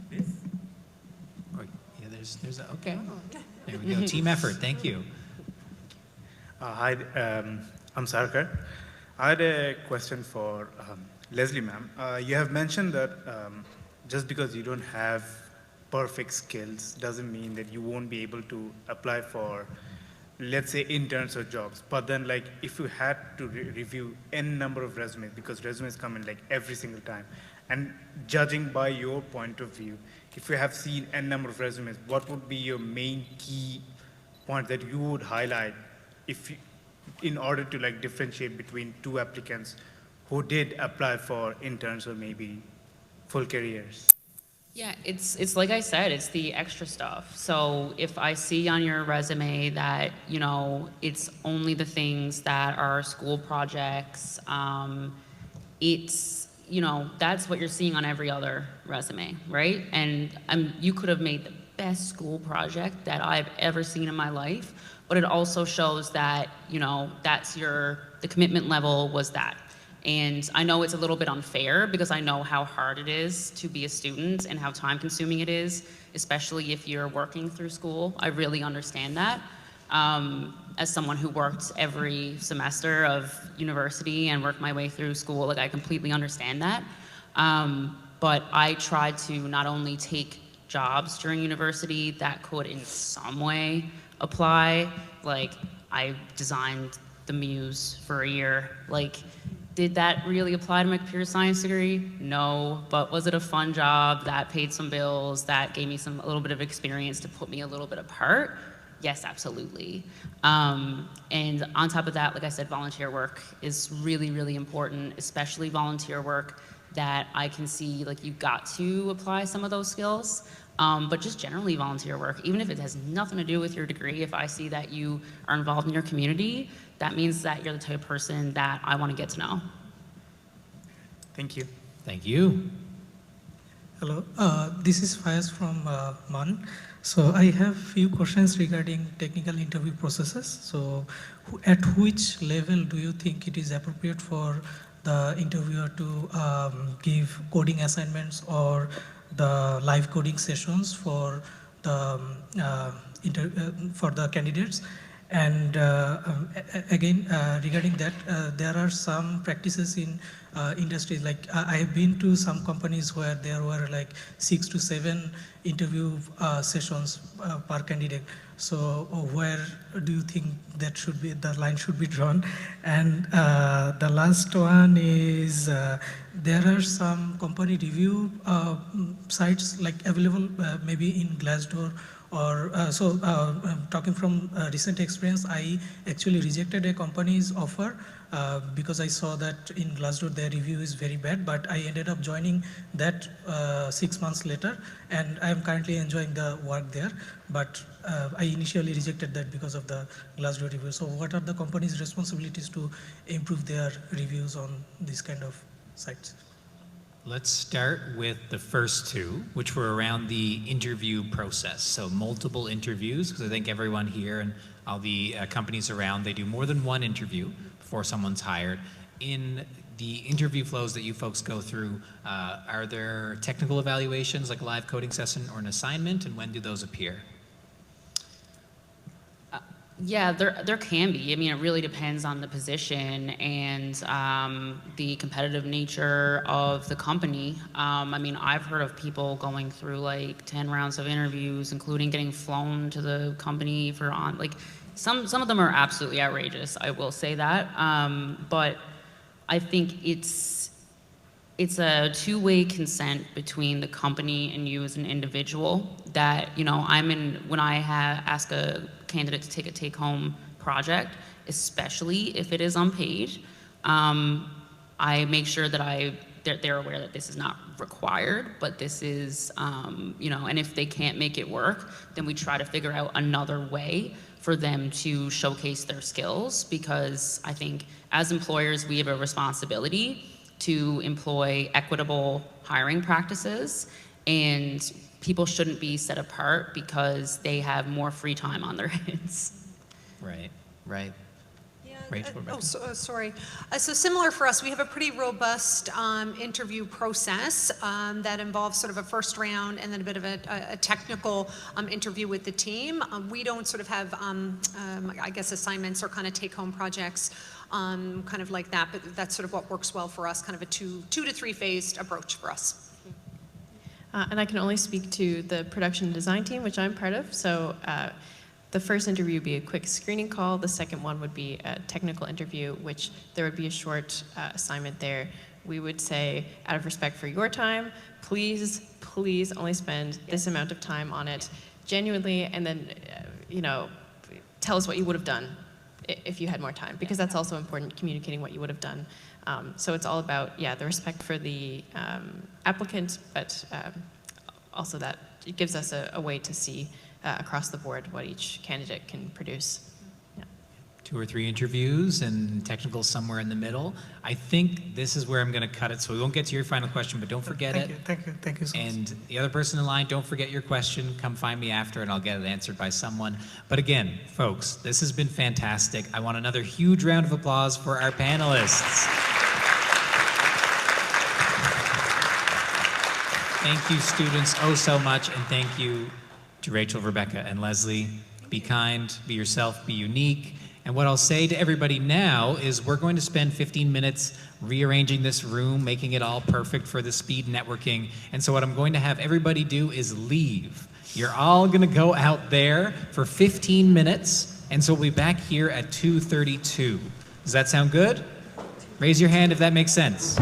This? Or, yeah, there's a, okay. There we go. Team effort. Thank you. Hi, I'm Sarkar. I had a question for Lesley, ma'am. You have mentioned that just because you don't have perfect skills doesn't mean that you won't be able to apply for, let's say, interns or jobs. But then, like, if you had to review n number of resumes, because resumes come in like every single time, and judging by your point of view, if you have seen n number of resumes, what would be your main key point that you would highlight in order to like differentiate between 2 applicants who did apply for interns or maybe full careers? Yeah, it's like I said, it's the extra stuff. So if I see on your resume that, it's only the things that are school projects, it's, that's what you're seeing on every other resume, right? And you could have made the best school project that I've ever seen in my life, but it also shows that, that's the commitment level was that. And I know it's a little bit unfair because I know how hard it is to be a student and how time consuming it is, especially if you're working through school. I really understand that. As someone who worked every semester of university and worked my way through school, like I completely understand that. But I tried to not only take jobs during university that could in some way apply, like I designed the Muse for a year, like, did that really apply to my computer science degree? No, but was it a fun job that paid some bills, that gave me a little bit of experience to put me a little bit apart? Yes, absolutely. And on top of that, like I said, volunteer work is really, really important, especially volunteer work that I can see like you got to apply some of those skills. But just generally volunteer work, even if it has nothing to do with your degree, if I see that you are involved in your community, that means that you're the type of person that I want to get to know. Thank you. Thank you. Hello, this is Fayaz from MUN. So I have few questions regarding technical interview processes. So at which level do you think it is appropriate for the interviewer to give coding assignments or the live coding sessions for the candidates? And again, regarding that, there are some practices in industries, like I have been to some companies where there were like 6 to 7 interview sessions per candidate. So where do you think that should be, the line should be drawn? And the last one is, there are some company review sites like available maybe in Glassdoor, or talking from recent experience, I actually rejected a company's offer because I saw that in Glassdoor their review is very bad, but I ended up joining that 6 months later, and I am currently enjoying the work there. But I initially rejected that because of the Glassdoor review. So what are the company's responsibilities to improve their reviews on these kind of sites? Let's start with the first two, which were around the interview process. So multiple interviews, because I think everyone here and all the companies around, they do more than one interview before someone's hired. In the interview flows that you folks go through, are there technical evaluations like a live coding session or an assignment, and when do those appear? Yeah, there can be. I mean, it really depends on the position and the competitive nature of the company. I mean, I've heard of people going through like 10 rounds of interviews, including getting flown to the company for like some of them are absolutely outrageous. I will say that, but I think it's a two-way consent between the company and you as an individual. That, you know, when I ask a candidate to take a take-home project, especially if it is unpaid, I make sure that they're aware that this is not required, but this is, you know, and if they can't make it work, then we try to figure out another way for them to showcase their skills, because I think as employers, we have a responsibility to employ equitable hiring practices, and people shouldn't be set apart because they have more free time on their hands. Right, right. Rachel, sorry. So similar for us, we have a pretty robust interview process that involves sort of a first round and then a bit of a technical interview with the team. We don't sort of have, I guess, assignments or kind of take-home projects kind of like that, but that's sort of what works well for us, kind of a two to three phased approach for us. And I can only speak to the production and design team, which I'm part of. So the first interview would be a quick screening call. The second one would be a technical interview, which there would be a short assignment there. We would say, out of respect for your time, please only spend this amount of time on it genuinely, and then, you know, tell us what you would have done if you had more time, because that's also important, communicating what you would have done. So it's all about, yeah, the respect for the applicant, but also that it gives us a way to see across the board what each candidate can produce. Yeah. 2 or 3 interviews and technical somewhere in the middle. I think this is where I'm going to cut it, so we won't get to your final question, but don't forget it. Thank you so much. And the other person in line, don't forget your question. Come find me after and I'll get it answered by someone. But again, folks, this has been fantastic. I want another huge round of applause for our panelists. Thank you, students, oh so much, and thank you to Rachel, Rebecca, and Lesley. Be kind, be yourself, be unique. And what I'll say to everybody now is we're going to spend 15 minutes rearranging this room, making it all perfect for the speed networking. And so what I'm going to have everybody do is leave. You're all gonna go out there for 15 minutes, and so we'll be back here at 2:32. Does that sound good? Raise your hand if that makes sense.